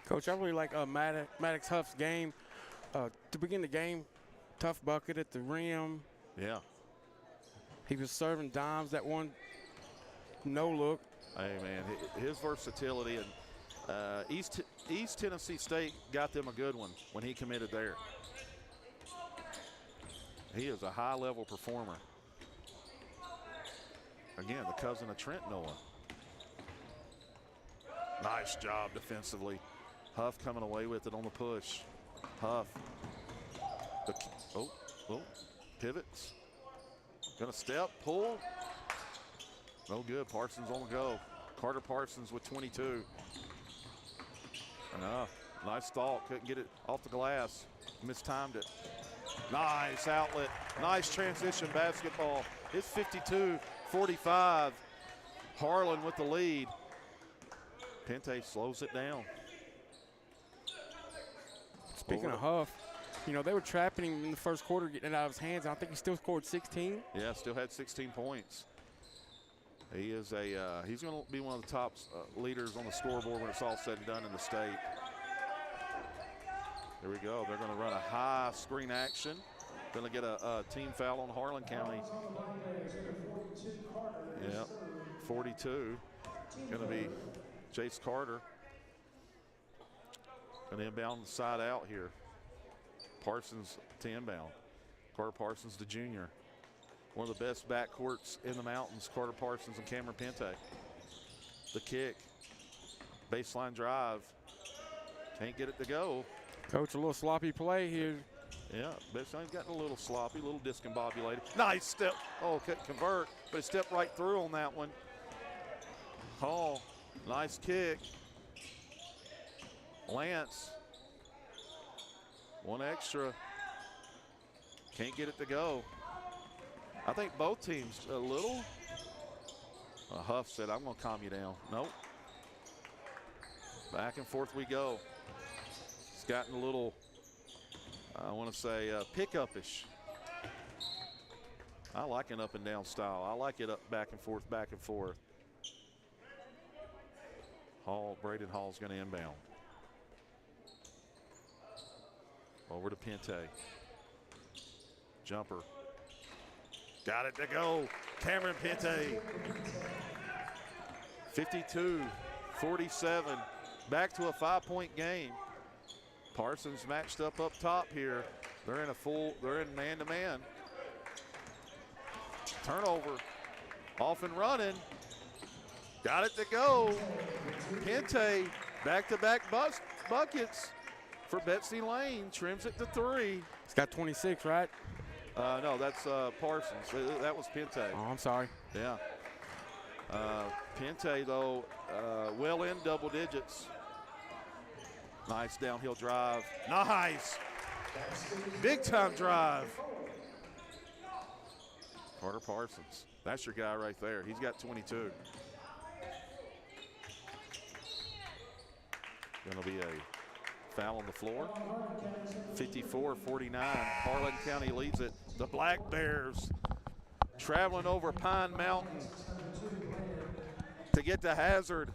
Coach, I really like Maddox Huff's game. To begin the game, tough bucket at the rim. Yeah. He was serving dimes. That one, no look. Hey, man, his versatility. And East Tennessee State got them a good one when he committed there. He is a high-level performer. Again, the cousin of Trent Noah. Nice job defensively. Huff coming away with it on the push. Huff. Pivots. Gonna step, pull. No good. Parsons on the go. Carter Parsons with 22. Enough. Nice stall. Couldn't get it off the glass. Mistimed it. Nice outlet. Nice transition basketball. It's 52-45. Harlan with the lead. Pente slows it down. Speaking of Huff, you know, they were trapping him in the first quarter, getting it out of his hands. I think he still scored 16. Yeah, still had 16 points. He is he's going to be one of the top leaders on the scoreboard when it's all said and done in the state. Here we go. They're going to run a high screen action. Going to get a team foul on Harlan County. Yeah, 42. Going to be Jace Carter. Going to inbound the side out here. Parsons to inbound. Carter Parsons, the junior. One of the best backcourts in the mountains, Carter Parsons and Cameron Pente. The kick. Baseline drive. Can't get it to go. Coach, a little sloppy play here. Yeah, baseline's gotten a little sloppy, a little discombobulated. Nice step. Oh, couldn't convert, but it stepped right through on that one. Hall, nice kick. Lance, one extra. Can't get it to go. I think both teams a little. Huff said, I'm going to calm you down. Nope. Back and forth we go. It's gotten a little, I want to say, pick-up-ish. I like an up and down style. I like it up, back and forth, back and forth. Braden Hall's going to inbound. Over to Pente. Jumper. Got it to go. Cameron Pente. 52-47. Back to a 5-point game. Parsons matched up top here. They're in man-to-man. Turnover. Off and running. Got it to go. Pente, back-to-back buckets for Betsy Layne. Trims it to 3. It's got 26, right? No, that's Parsons. That was Pente. Oh, I'm sorry. Yeah. Pente, though, well in double digits. Nice downhill drive. Nice. Big-time drive. Carter Parsons. That's your guy right there. He's got 22. Going to be a foul on the floor. 54-49. Harlan County leads it. The Black Bears traveling over Pine Mountain to get to Hazard.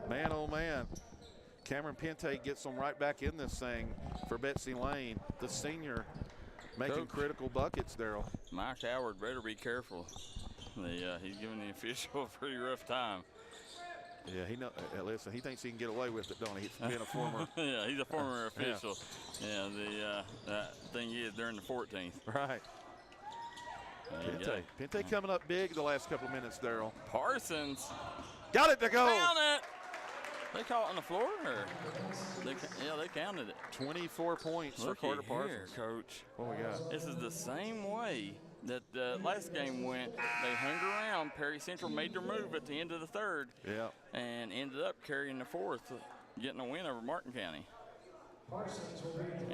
Man, oh man. Cameron Pente gets them right back in this thing for Betsy Layne, the senior, making critical buckets, Darryl. Mike Howard better be careful. He's giving the official a pretty rough time. Yeah, listen, he thinks he can get away with it, don't he? Being a former. Yeah, he's a former official. Yeah, the thing is during the 14th. Right. Pente coming up big the last couple of minutes, Darryl. Parsons. Got it to go. Found it. They caught it on the floor, or they counted it. 24 points for Carter Parsons. Coach. What we got? This is the same way that the last game went. They hung around. Perry Central made their move at the end of the third. Yeah. And ended up carrying the fourth, getting a win over Martin County. There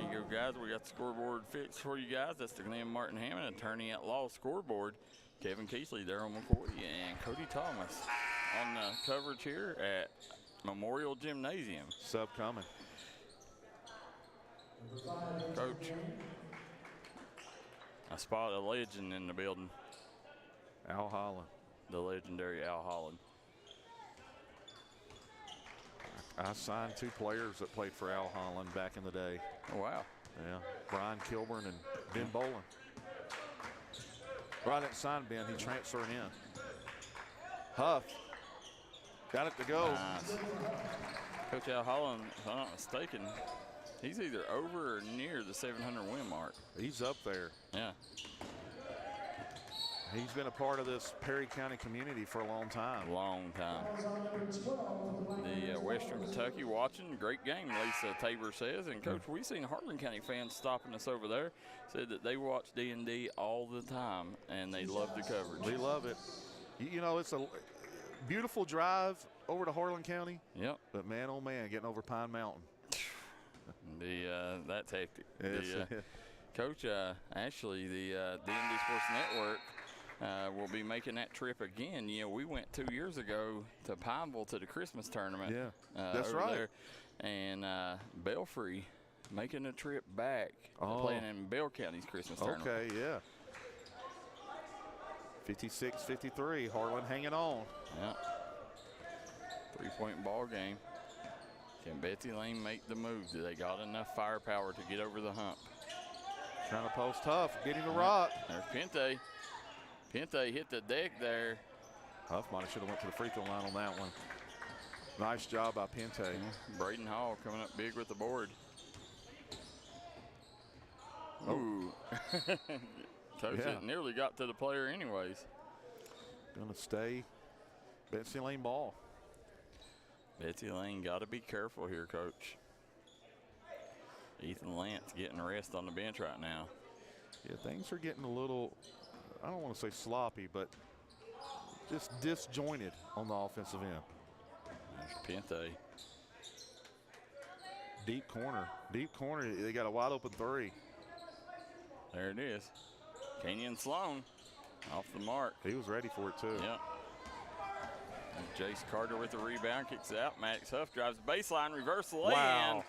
you go, guys. We got the scoreboard fixed for you guys. That's the Glenn Martin Hammond Attorney at Law scoreboard. Kevin Keathley, Darryl McCoy, and Cody Thomas on the coverage here at Memorial Gymnasium. Sub coming. Coach, I spot a legend in the building. Al Harlan. The legendary Al Harlan. I signed 2 players that played for Al Harlan back in the day. Oh, wow. Yeah, Brian Kilburn and Ben Boland. Well, I didn't sign Ben, he transferred in. Huff, got it to go. Nice. Coach Al Harlan, if I'm not mistaken, he's either over or near the 700 win mark. He's up there. Yeah. He's been a part of this Perry County community for a long time. Long time. The Western Kentucky watching, great game, Lisa Tabor says. And Coach, we've seen Harlan County fans stopping us over there, said that they watch D&D all the time and they love the coverage. They love it. You know, it's a beautiful drive over to Harlan County. Yep. But man, oh man, getting over Pine Mountain. That's hectic. Yes. Coach, actually, the D&D Sports Network will be making that trip again. You know, we went 2 years ago to Pineville to the Christmas tournament. Yeah, that's over right. there. And Belfry making a trip back, playing in Bell County's Christmas tournament. Okay, yeah. 56-53, Harlan hanging on. Yeah. 3-point ball game. Can Betsy Layne make the move? Do they got enough firepower to get over the hump? Trying to post tough, getting the rock. There's Pente. Pente hit the deck there. Huff might have should have went to the free throw line on that one. Nice job by Pente. Braden Hall coming up big with the board. Ooh. Coach, it nearly got to the player anyways. Gonna stay Betsy Layne ball. Betsy Layne got to be careful here, Coach. Ethan Lance getting a rest on the bench right now. Yeah, things are getting a little, I don't want to say sloppy, but just disjointed on the offensive end. There's Pente. Deep corner. They got a wide open 3. There it is. Kenyon Sloan off the mark. He was ready for it too. Yep. And Jace Carter with the rebound, kicks it out. Maddox Huff drives the baseline, reverse lay-in. Wow.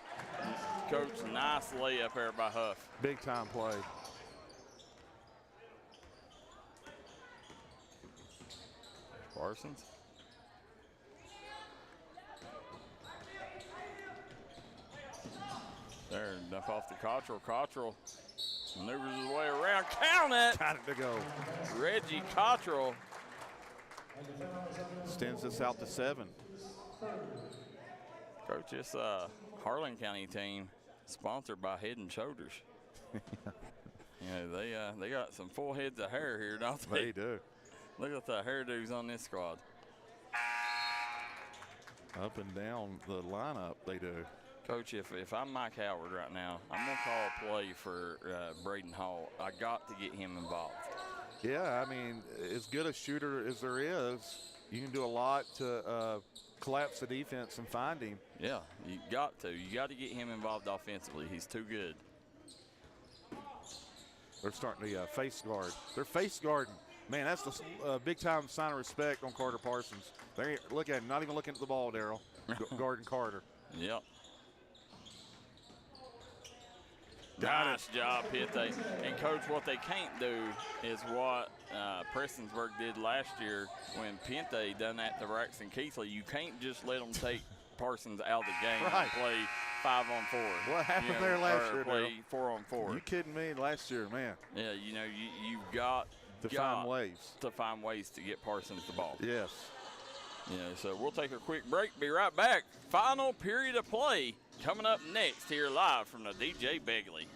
Coach, nice layup there by Huff. Big time play. Parsons. There, enough off the Cottrell. Cottrell maneuvers his way around. Count it! Got it to go. Reggie Cottrell. Extends this out to 7. Coach, this Harlan County team sponsored by Head and Shoulders. You know, they got some full heads of hair here, don't they? They do. Look at the hairdos on this squad. Up and down the lineup, they do. Coach, if I'm Mike Howard right now, I'm going to call a play for Braden Hall. I got to get him involved. Yeah, I mean, as good a shooter as there is, you can do a lot to collapse the defense and find him. Yeah, you got to. You got to get him involved offensively. He's too good. They're starting to face guard. They're face guarding. Man, that's the big-time sign of respect on Carter Parsons. Look at him, not even looking at the ball, Darryl. Guarding Carter. Yep. Got nice job, Pente. And, Coach, what they can't do is what Prestonsburg did last year when Pente done that to Braxton Keathley. You can't just let them take Parsons out of the game and play 5-on-4. What happened there last year, play 4-on-4. You kidding me? Last year, man. Yeah, you know, you've got to find ways. To find ways to get Parsons the ball. Yes. You know, so we'll take a quick break. Be right back. Final period of play coming up next here live from the DJ Begley.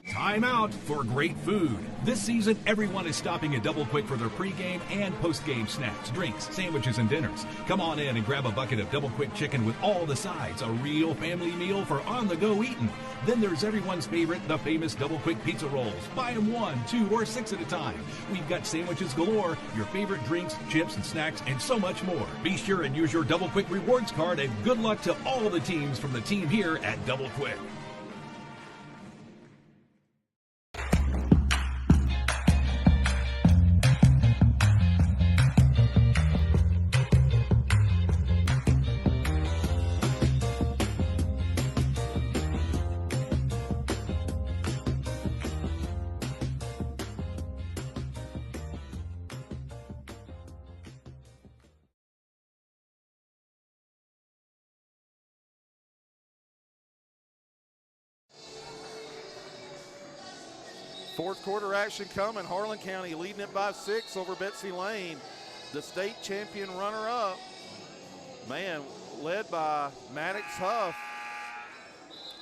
Time out for great food. This season, everyone is stopping at Double Quick for their pregame and postgame snacks, drinks, sandwiches, and dinners. Come on in and grab a bucket of Double Quick chicken with all the sides, a real family meal for on-the-go eating. Then there's everyone's favorite, the famous Double Quick pizza rolls. Buy them 1, 2, or 6 at a time. We've got sandwiches galore, your favorite drinks, chips, and snacks, and so much more. Be sure and use your Double Quick rewards card, and good luck to all the teams from the team here at Double Quick. Fourth quarter action coming. Harlan County leading it by 6 over Betsy Layne, the state champion runner-up. Man, led by Maddox Huff,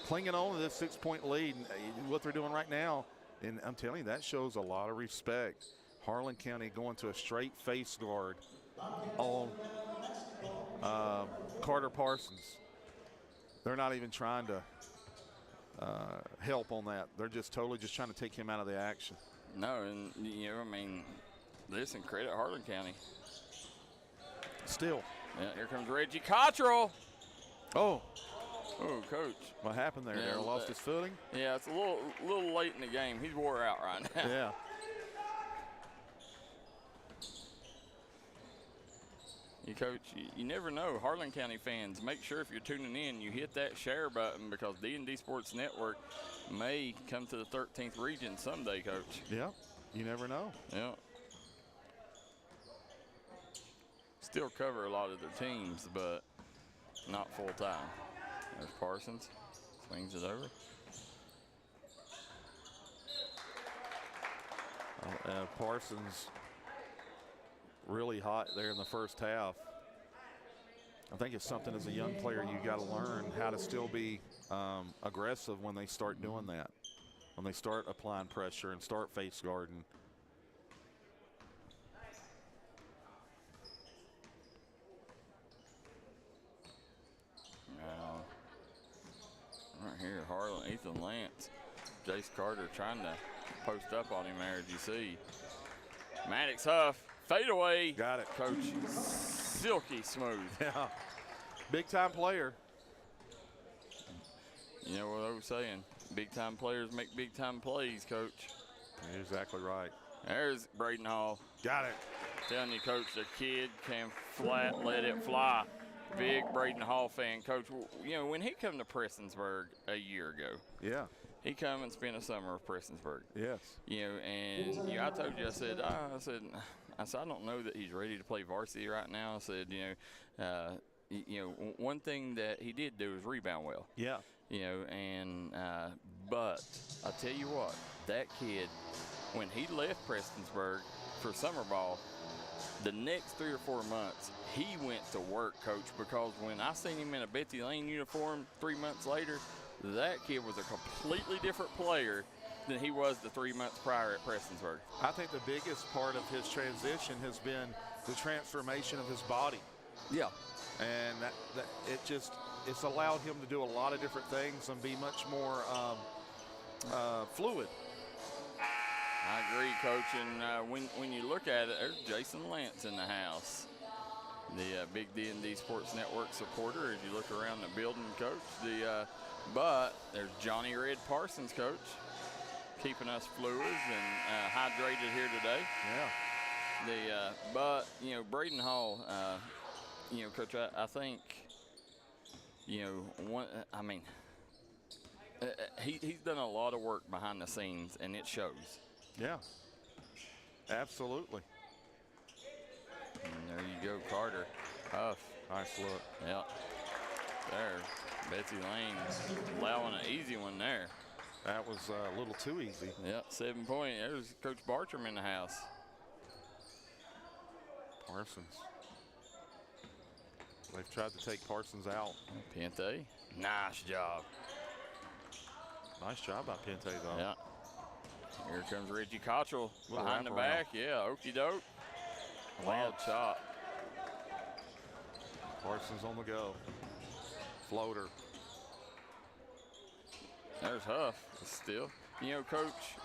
clinging on to this 6-point lead. And what they're doing right now, and I'm telling you, that shows a lot of respect. Harlan County going to a straight face guard on Carter Parsons. They're not even trying to help on that. They're just totally just trying to take him out of the action. No, and, you know, I mean, listen, credit Harlan County. Still. Yeah, here comes Reggie Cottrell. Oh, Coach. what happened there? Yeah, Darryl lost his footing? Yeah, it's a little late in the game. He's wore out right now. Yeah. Coach, you never know. Harlan County fans, make sure if you're tuning in, you hit that share button, because D&D Sports Network may come to the 13th region someday, Coach. Yeah, you never know. Yeah. Still cover a lot of their teams, but not full time. There's Parsons, swings it over. Parsons really hot there in the first half. I think it's something as a young player you got to learn how to still be aggressive when they start doing that, when they start applying pressure and start face guarding. Right here, Harlan, Ethan Lance, Jace Carter trying to post up on him there, as you see. Maddox Huff, fade away. Got it. Coach, silky smooth. Yeah, big time player. You know what I was saying? Big time players make big time plays, Coach. You're exactly right. There's Braden Hall. Got it. Telling you, Coach, the kid can flat let it fly. Big Braden Hall fan, Coach. You know, when he come to Prestonsburg a year ago, Yeah. he come and spent a summer of Prestonsburg. Yes. You know, and I told you, I said, I don't know that he's ready to play varsity right now. I said, one thing that he did do is rebound well. Yeah. You know, and but I tell you what, that kid, when he left Prestonsburg for summer ball, the next 3 or 4 months, he went to work, Coach, because when I seen him in a Betsy Layne uniform 3 months later, that kid was a completely different player than he was the 3 months prior at Prestonsburg. I think the biggest part of his transition has been the transformation of his body. Yeah. And that it's allowed him to do a lot of different things and be much more fluid. I agree, Coach. And when you look at it, there's Jason Lance in the house, the big D&D Sports Network supporter. As you look around the building, Coach, but there's Johnny Red Parsons, Coach, keeping us fluids and hydrated here today. Yeah. But Braden Hall, Coach, I think, he's done a lot of work behind the scenes, and it shows. Yeah, absolutely. And there you go, Carter. Huff. Nice look. Yeah. There. Betsy Layne allowing an easy one there. That was a little too easy. Yeah, 7 point. There's Coach Bartram in the house. Parsons. They've tried to take Parsons out. Pente. Nice job. Nice job by Pente, though. Yeah. Here comes Reggie Cottrell behind the wraparound. back. Yeah, okey doke. Wild shot. Parsons on the go. Floater. There's Huff still. Coach,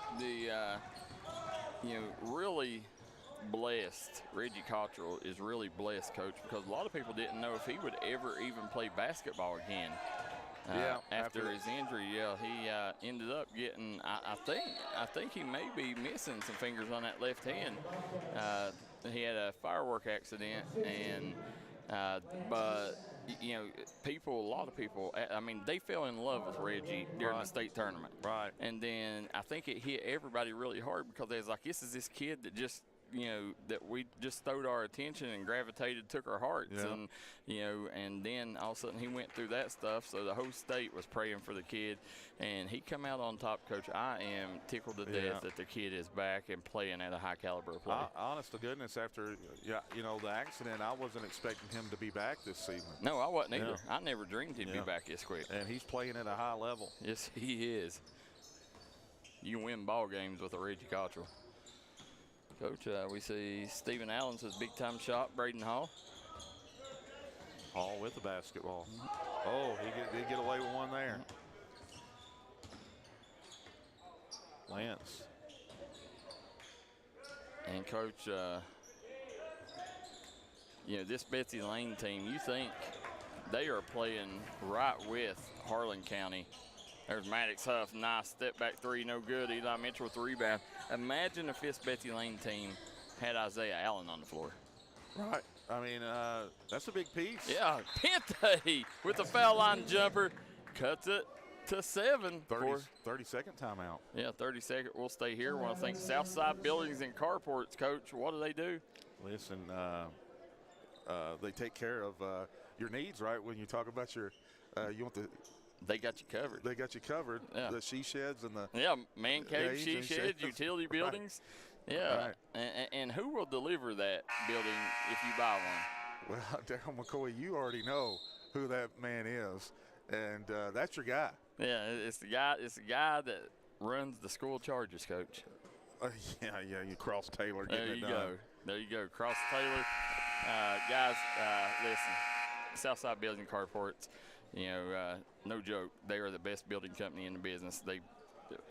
really blessed. Reggie Cottrell is really blessed, Coach, because a lot of people didn't know if he would ever even play basketball again. After his injury, he ended up getting. I think he may be missing some fingers on that left hand. He had a firework accident, and but a lot of people. I mean, they fell in love with Reggie during the state tournament. Right. And then I think it hit everybody really hard because they was like, this is this kid that just that we just stowed our attention and gravitated, took our hearts. Yeah. And, and then all of a sudden he went through that stuff. So the whole state was praying for the kid. And he come out on top, Coach. I am tickled to death that the kid is back and playing at a high caliber play. Honest to goodness, after the accident, I wasn't expecting him to be back this season. No, I wasn't either. Yeah. I never dreamed he'd be back this quick. And he's playing at a high level. Yes, he is. You can win ball games with a Reggie Cottrell. Coach, we see Stephen Allen says big-time shot, Braden Hall. Hall with the basketball. Oh, he did get away with one there. Lance. And, Coach, this Betsy Layne team, you think they are playing right with Harlan County. There's Maddox Huff, nice step-back three, no good. Eli Mitchell with the rebound. Imagine if this Betsy Layne team had Isaiah Allen on the floor. Right. I mean, that's a big piece. Yeah, Pente with the foul line jumper. Cuts it to 7. 30-second timeout. Yeah, 30-second. We'll stay here. I want to thank Southside Buildings and Carports, Coach. What do they do? Listen, they take care of your needs, right? When you talk about you want the. They got you covered. They got you covered. Yeah. The she sheds and the. Yeah, man cave, she sheds, utility buildings. Right. Yeah. Right. And who will deliver that building if you buy one? Well, Darryl McCoy, you already know who that man is, and that's your guy. Yeah, it's the guy that runs the school charges, Coach. Yeah, you Cross Taylor. There you go. There you go. Cross Taylor. Guys, listen, Southside Building Carports, no joke. They are the best building company in the business. They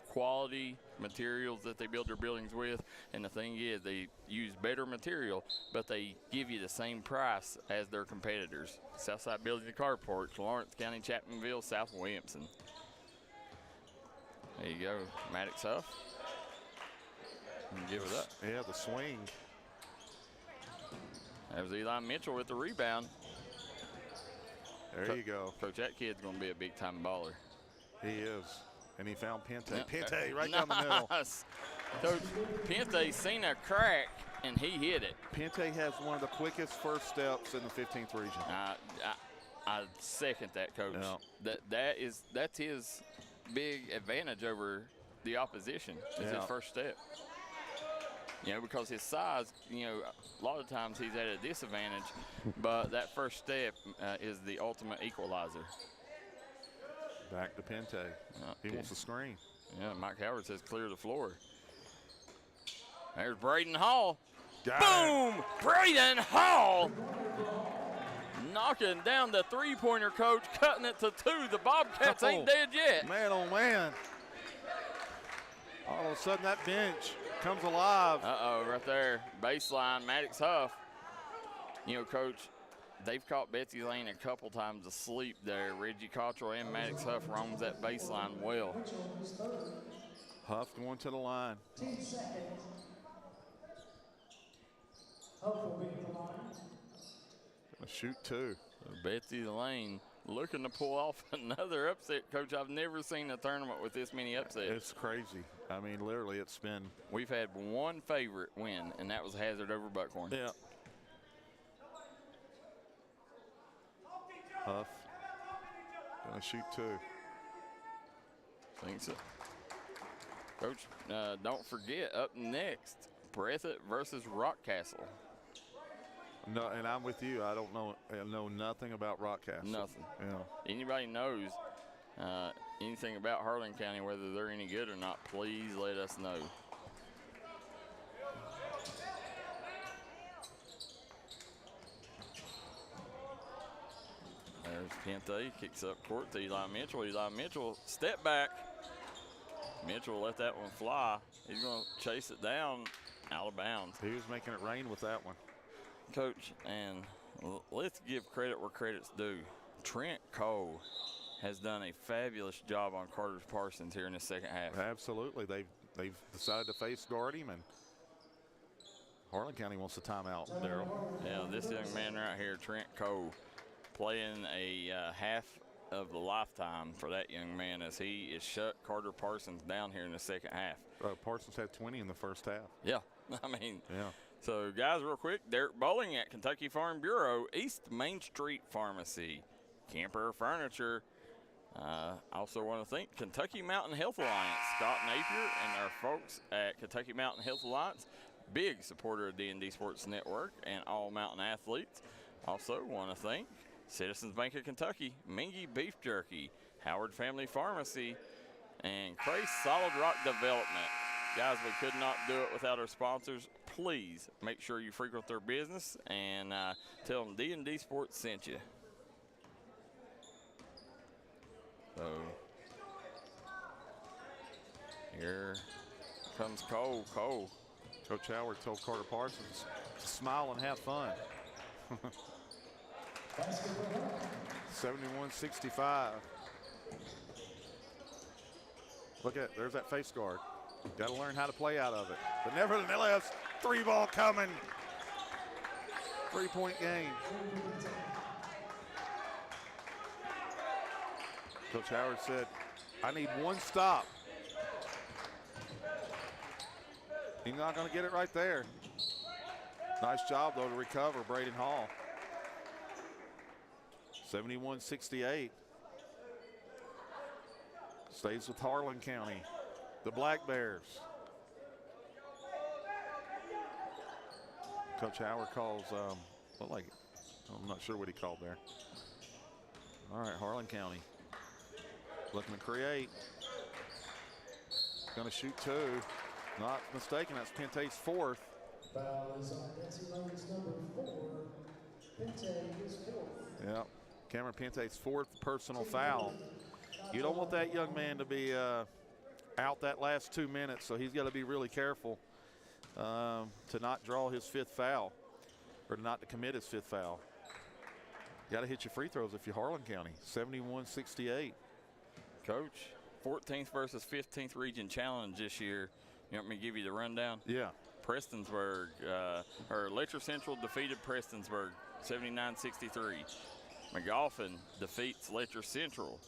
quality materials that they build their buildings with, and the thing is they use better material, but they give you the same price as their competitors. Southside Building and Carports, Lawrence County, Chapmanville, South Williamson. There you go, Maddox Huff. Give it up. Yeah, the swing. That was Eli Mitchell with the rebound. There you go. Coach, that kid's going to be a big-time baller. He is. And he found Pente. Yeah. Pente right down the middle. Coach, Pente seen a crack, and he hit it. Pente has one of the quickest first steps in the 15th region. I second that, Coach. Yeah. That's his big advantage over the opposition is his first step. Because his size, a lot of times he's at a disadvantage, but that first step is the ultimate equalizer. Back to Pente. He wants to screen. Yeah, Mike Howard says clear the floor. There's Braden Hall. Boom! Braden Hall knocking down the three-pointer, Coach, cutting it to 2. The Bobcats ain't dead yet. Man, oh, man. All of a sudden, that bench comes alive. Uh-oh, right there. Baseline, Maddox Huff. Coach, they've caught Betsy Layne a couple times asleep there. Reggie Cottrell and Maddox Huff roams that baseline well. Huff going to the line. Gonna shoot 2. Betsy Layne looking to pull off another upset. Coach, I've never seen a tournament with this many upsets. It's crazy. I mean, literally, it's been. We've had one favorite win, and that was Hazard over Buckhorn. Yeah. Huff. Gonna shoot 2. Think so. Coach, don't forget, up next, Breathitt versus Rockcastle. No, and I'm with you. I know nothing about Rockcastle. Nothing. Yeah. Anybody knows anything about Harlan County, whether they're any good or not, please let us know. There's Pente, kicks up court to Eli Mitchell. Eli Mitchell, step back. Mitchell let that one fly. He's going to chase it down out of bounds. He was making it rain with that one. Coach, and let's give credit where credit's due. Trent Cole has done a fabulous job on Carter Parsons here in the second half. Absolutely. They've decided to face guard him, and Harlan County wants a timeout, Darryl. Yeah, this young man right here, Trent Cole, playing a half of the lifetime for that young man as he is shut Carter Parsons down here in the second half. Parsons had 20 in the first half. Yeah, I mean, yeah. So, guys, real quick, Derek Bowling at Kentucky Farm Bureau, East Main Street Pharmacy, Camper Furniture. Also want to thank Kentucky Mountain Health Alliance, Scott Napier and our folks at Kentucky Mountain Health Alliance, big supporter of D&D Sports Network and all mountain athletes. Also want to thank Citizens Bank of Kentucky, Mingy Beef Jerky, Howard Family Pharmacy, and Crace Solid Rock Development. Guys, we could not do it without our sponsors. Please make sure you frequent their business and tell them D&D Sports sent you. So, here comes Cole. Coach Howard told Carter Parsons to smile and have fun. 71-65. Look at, there's that face guard. Got to learn how to play out of it. But nevertheless, 3-ball coming. 3-point game. Coach Howard said, I need one stop. He's not going to get it right there. Nice job, though, to recover Braden Hall. 71-68. Stays with Harlan County. The Black Bears. Coach Howard calls, I'm not sure what he called there. All right, Harlan County. Looking to create. Going to shoot two. Not mistaken, that's Pente's fourth. Foul is on Betsy Layne's number 4. Pente is fourth. Yeah, Cameron Pente's fourth personal foul. You don't want that young man to be out that last 2 minutes, so he's got to be really careful to not draw his fifth foul, or not to commit his fifth foul. You got to hit your free throws if you're Harlan County. 71-68. Coach, 14th versus 15th region challenge this year. You want me to give you the rundown? Yeah. Prestonsburg, or Letcher Central defeated Prestonsburg 79-63. McGoffin defeats Letcher Central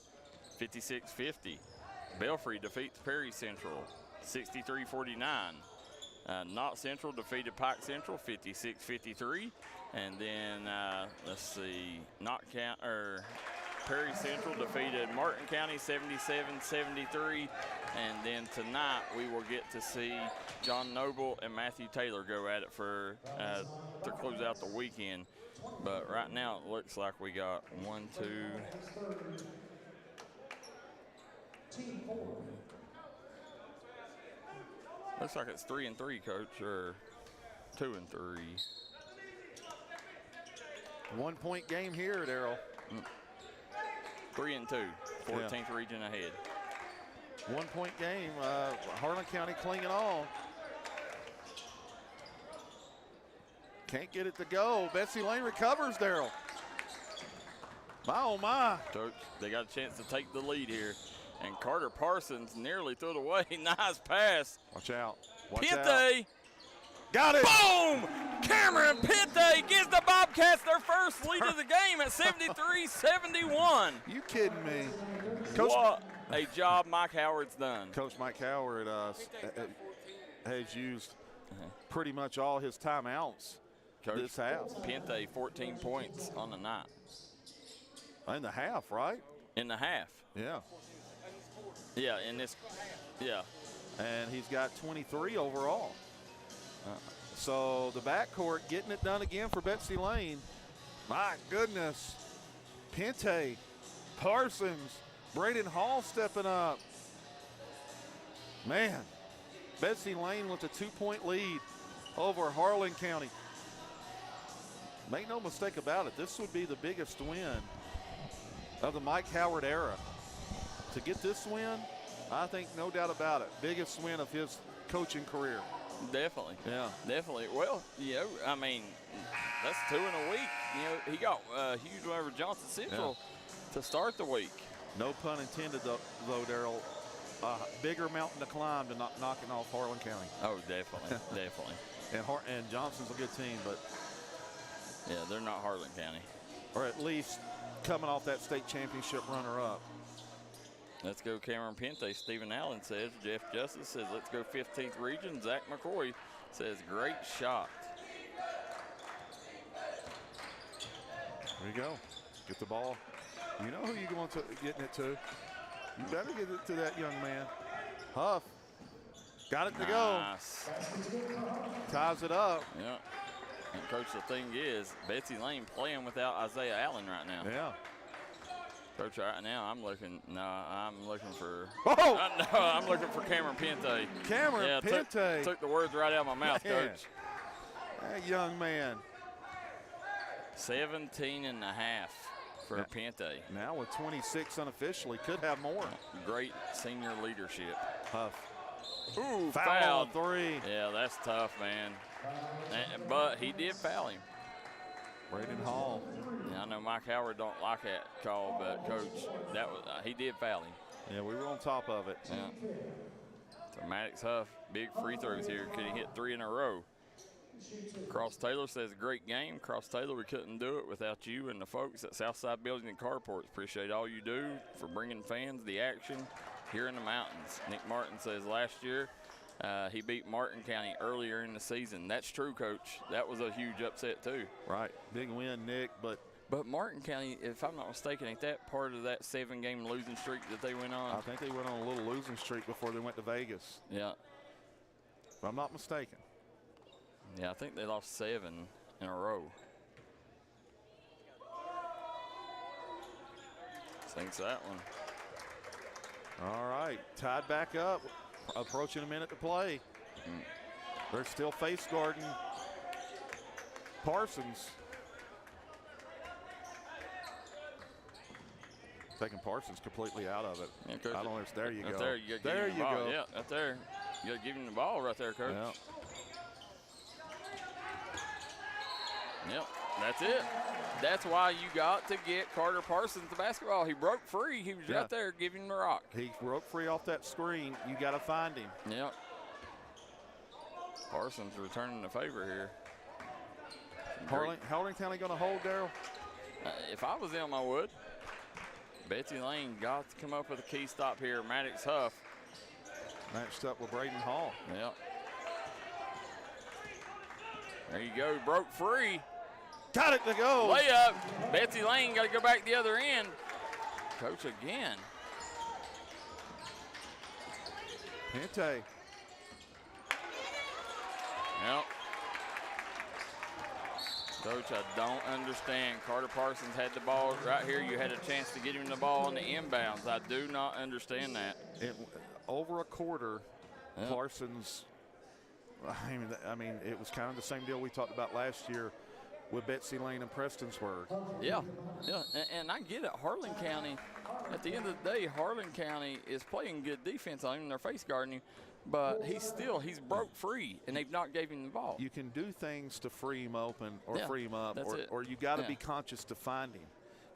56-50. Belfry defeats Perry Central 63-49. Knott Central defeated Pike Central 56-53. And then, let's see, Perry Central defeated Martin County 77-73. And then tonight we will get to see John Noble and Matthew Taylor go at it for to close out the weekend. But right now it looks like we got 1, 2. Looks like it's 3 and 3, Coach, or 2 and 3. 1 point game here, Darryl. 3 and 2, 14th region ahead. 1 point game. Harlan County clinging on. Can't get it to go. Betsy Layne recovers, Darryl. My, oh my. Coach, they got a chance to take the lead here. And Carter Parsons nearly threw it away. Nice pass. Watch out. Watch Pente. out. Got it. Boom! Cameron Pente gives the Bobcats their first lead of the game at 73-71. You kidding me? Coach, what a job Mike Howard's done. Coach Mike Howard has used pretty much all his timeouts this half. Pente, 14 points on the night. In the half, right? In the half. Yeah. Yeah, in this, yeah. And he's got 23 overall. So the backcourt getting it done again for Betsy Layne. My goodness. Pente, Parsons, Braden Hall stepping up. Man, Betsy Layne with a 2-point lead over Harlan County. Make no mistake about it, this would be the biggest win of the Mike Howard era. To get this win, I think no doubt about it, biggest win of his coaching career. Definitely. Yeah. Definitely. Well, you know, I mean, that's 2 in a week. You know, he got a huge one over Johnson Central to start the week. No pun intended, though, Darryl. Bigger mountain to climb to not knocking off Harlan County. Oh, definitely. Definitely. And Johnson's a good team, but. Yeah, they're not Harlan County. Or at least coming off that state championship runner-up. Let's go Cameron Pente. Stephen Allen says. Jeff Justice says, let's go 15th region. Zach McCoy says, great shot. There you go. Get the ball. You know who you're going to getting it to. You better get it to that young man. Huff. Got it to go. Ties it up. Yeah. And, Coach, the thing is, Betsy Layne playing without Isaiah Allen right now. Yeah. Coach, right now I'm looking for. Oh! No, I'm looking for Cameron Pente. Cameron Pente. Took the words right out of my mouth, Man. Coach. That young man. 17 and a half for Pente. Now with 26 unofficially, could have more. Great senior leadership. Huff. Ooh, foul fouled. 3. Yeah, that's tough, man. But he did foul him. Braden Hall. Yeah, I know Mike Howard don't like that call, but Coach, that was he did foul him. Yeah, we were on top of it. Yeah. So Maddox Huff, big free throws here. Could he hit 3 in a row? Cross Taylor says, great game. Cross Taylor, we couldn't do it without you and the folks at Southside Building and Carports. Appreciate all you do for bringing fans the action here in the mountains. Nick Martin says last year he beat Martin County earlier in the season. That's true, Coach. That was a huge upset too. Right, big win, Nick, but Martin County, if I'm not mistaken, ain't that part of that 7-game losing streak that they went on? I think they went on a little losing streak before they went to Vegas. Yeah. If I'm not mistaken. Yeah, I think they lost 7 in a row. Thanks that one. All right, tied back up, approaching a minute to play. They're still face guarding Parsons. Taking Parsons completely out of it. Yeah, Coach, I don't know. There you go. There you go. Yeah, right there. You got to give him the ball right there, Coach. Yeah. Yep, that's it. That's why you got to get Carter Parsons the basketball. He broke free. He was right there giving him the rock. He broke free off that screen. You got to find him. Yep. Parsons returning the favor here. Harlan County going to hold, Darryl? If I was them, I would. Betsy Layne got to come up with a key stop here. Maddox Huff. Matched up with Braden Hall. Yep. There you go. Broke free. Got it to go. Layup. Betsy Layne got to go back the other end. Coach again. Pente. Yep. Coach, I don't understand. Carter Parsons had the ball right here. You had a chance to get him the ball on the inbounds. I do not understand that. Over a quarter, Parsons, I mean, it was kind of the same deal we talked about last year with Betsy Layne and Prestonsburg. Yeah, and I get it. Harlan County, at the end of the day, Harlan County is playing good defense on him. They're face guarding him. But he's broke free, and they've not gave him the ball. You can do things to free him open or free him up, or you got to be conscious to find him.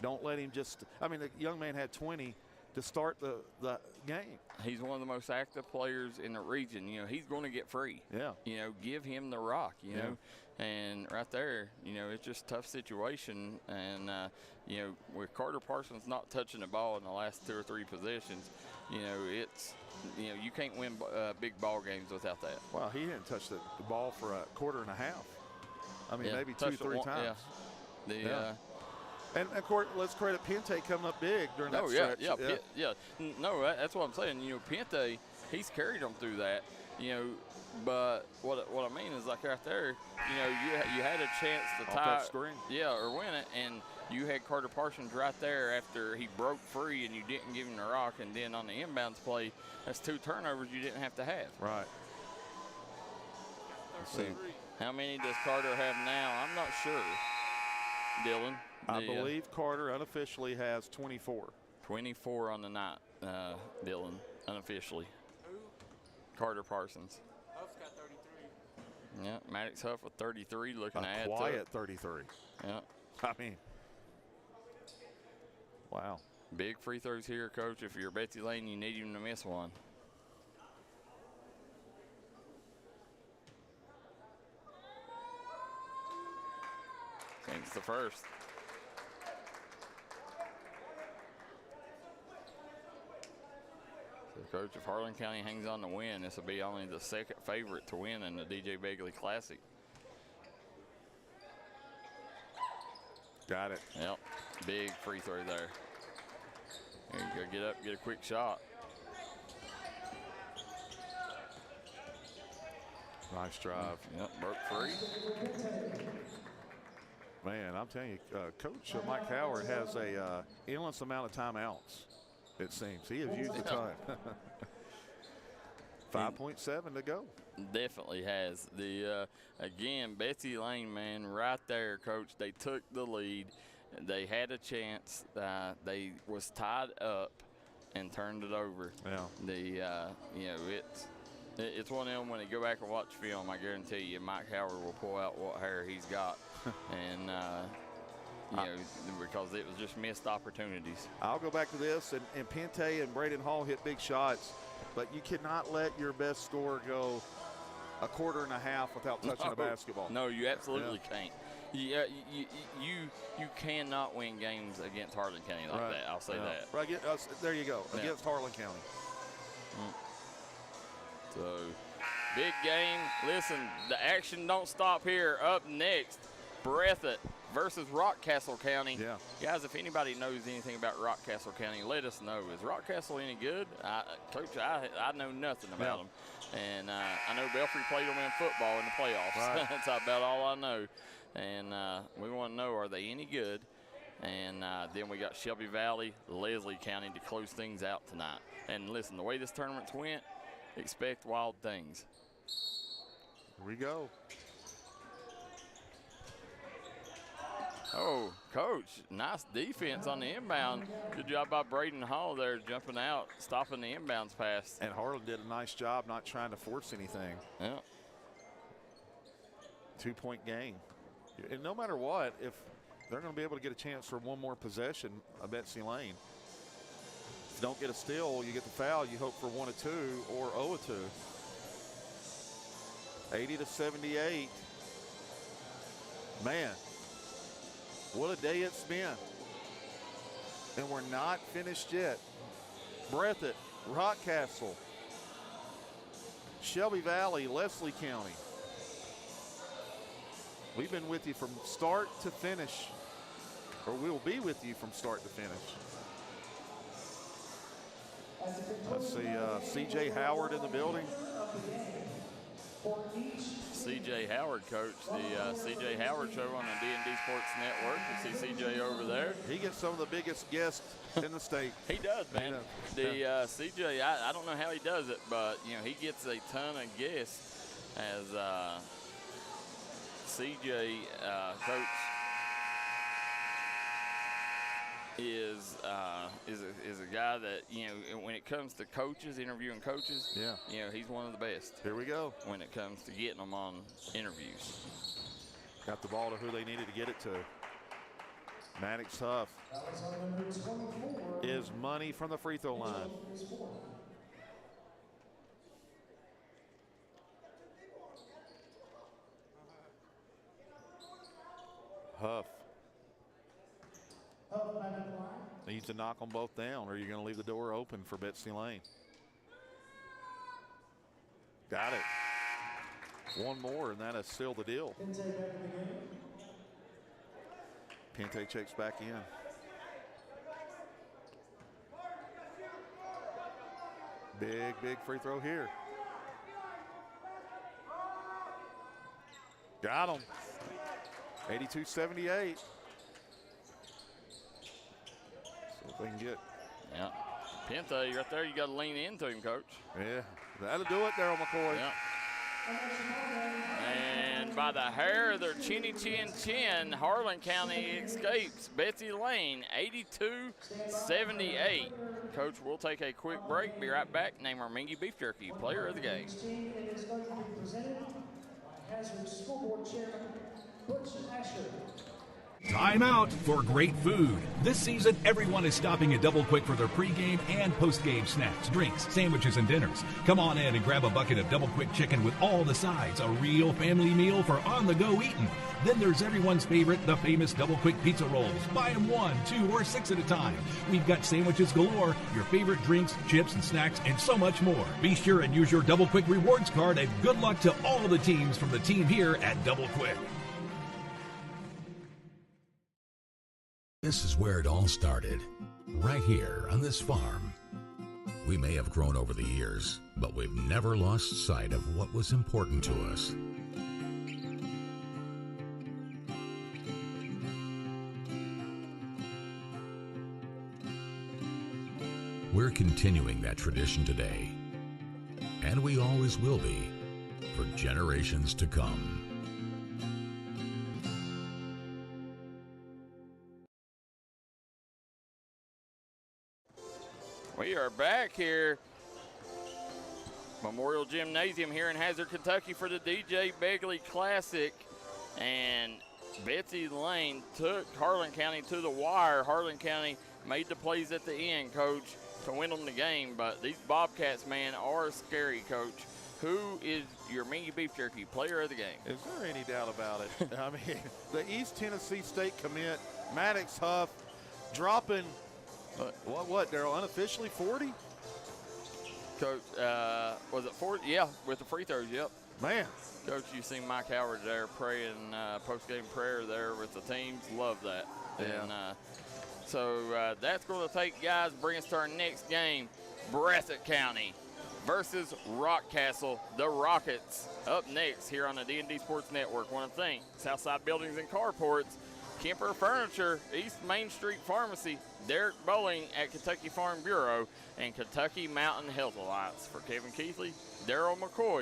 Don't let him just – I mean, the young man had 20 to start the game. He's one of the most active players in the region. You know, he's going to get free. Yeah. You know, give him the rock, you know. And right there, you know, it's just a tough situation. And, you know, with Carter Parsons not touching the ball in the last 2 or 3 possessions, you know, it's – you know, you can't win big ball games without that. Well, he didn't touch the ball for a quarter and a half. I mean, maybe 2-3 times. Yeah. And of course, let's credit Pente coming up big during that stretch. No, that's what I'm saying. You know, Pente, he's carried them through that. You know, but what I mean is, like right there, you know, you had a chance to tie that screen. or win it, and you had Carter Parsons right there after he broke free, and you didn't give him the rock, and then on the inbounds play, that's 2 turnovers you didn't have to have. Right. Let's see. How many does Carter have now? I'm not sure. Dylan. I believe Carter unofficially has 24. 24 on the night, Dylan, unofficially. Who? Carter Parsons. Huff's got 33. Yeah, Maddox Huff with 33, looking to add to quiet it. 33. Yeah. I mean, wow. Big free throws here, Coach. If you're Betsy Layne, you need him to miss one. I think it's the first. So, Coach, if Harlan County hangs on to win, this will be only the second favorite to win in the DJ Begley Classic. Got it. Yep, big free throw there. There you go, get up, get a quick shot. Nice drive. Yep, broke free. Man, I'm telling you, Coach Mike Howard has a endless amount of timeouts, it seems. He has used the time. 5.7 to go. Definitely has. Again, Betsy Layne, man, right there, Coach. They took the lead. They had a chance. They was tied up and turned it over. Yeah. It's one of them when you go back and watch film, I guarantee you Mike Howard will pull out what hair he's got. And, because it was just missed opportunities. I'll go back to this, and Pente and Braden Hall hit big shots, but you cannot let your best scorer go a quarter and a half without touching a basketball. No, you absolutely can't. You cannot win games against Harlan County like that. I'll say that. Right, there you go, against Harlan County. So, big game. Listen, the action don't stop here. Up next, Breathitt versus Rockcastle County. Yeah. Guys, if anybody knows anything about Rockcastle County, let us know. Is Rockcastle any good? Coach, I know nothing about them. And I know Belfry played them in football in the playoffs. Right. That's about all I know. And we want to know, are they any good? And then we got Shelby Valley, Leslie County to close things out tonight. And listen, the way this tournament's went, expect wild things. Here we go. Oh, Coach, nice defense on the inbound. Good job by Braden Hall there, jumping out, stopping the inbounds pass. And Harlan did a nice job not trying to force anything. Yeah. 2-point game. And no matter what, if they're going to be able to get a chance for one more possession of Betsy Layne. If you don't get a steal, you get the foul, you hope for 1 of 2 or 0 of 2. 80-78. Man, what a day it's been. And we're not finished yet. Breathitt, Rockcastle, Shelby Valley, Leslie County. We've been with you from start to finish, or we'll be with you from start to finish. Let's see, C.J. Howard in the building. C.J. Howard, Coach, the C.J. Howard show on the D&D Sports Network. You see C.J. over there. He gets some of the biggest guests in the state. He does, man. The C.J., I don't know how he does it, but, he gets a ton of guests as C.J., Coach, is a guy that, when it comes to coaches, interviewing coaches, he's one of the best. Here we go. When it comes to getting them on interviews. Got the ball to who they needed to get it to. Maddox Huff is money from the free throw line. Huff needs to knock them both down, or you're going to leave the door open for Betsy Layne. Got it. One more, and that'll seal the deal. Pente checks back in. Big free throw here. Got him. 82-78. If they can get. Yeah. Pente, right there, you got to lean into him, Coach. Yeah, that'll do it, Darryl McCoy. Yeah. And by the hair of their chinny chin, Harlan County escapes Betsy Layne, 82-78. Coach, we'll take a quick break. Be right back. Name our Mingy Beef Jerky player of the game. It is going to be presented by Hazard School Board Chairman Butch Asher. Time out for great food. This season, everyone is stopping at Double Quick for their pregame and postgame snacks, drinks, sandwiches, and dinners. Come on in and grab a bucket of Double Quick chicken with all the sides, a real family meal for on-the-go eating. Then there's everyone's favorite, the famous Double Quick pizza rolls. Buy them 1, 2, or 6 at a time. We've got sandwiches galore, your favorite drinks, chips, and snacks, and so much more. Be sure and use your Double Quick rewards card, and good luck to all the teams from the team here at Double Quick. This is where it all started, right here on this farm. We may have grown over the years, but we've never lost sight of what was important to us. We're continuing that tradition today, and we always will be for generations to come. We are back here, Memorial Gymnasium here in Hazard, Kentucky for the DJ Begley Classic. And Betsy Layne took Harlan County to the wire. Harlan County made the plays at the end, Coach, to win them the game. But these Bobcats, man, are scary, Coach. Who is your mini beef jerky player of the game? Is there any doubt about it? I mean, the East Tennessee State commit, Maddox Huff, dropping – what, Darryl, unofficially 40? Coach, was it 40? Yeah, with the free throws, yep. Man. Coach, you seen Mike Howard there praying post-game prayer there with the teams. Love that. Yeah. And so that's going to take, guys, bring us to our next game, Breathitt County versus Rockcastle, the Rockets. Up next here on the D&D Sports Network. Want to thank Southside Buildings and Carports, Kemper Furniture, East Main Street Pharmacy, Derek Bowling at Kentucky Farm Bureau, and Kentucky Mountain Health Alliance. For Kevin Keathley, Darryl McCoy.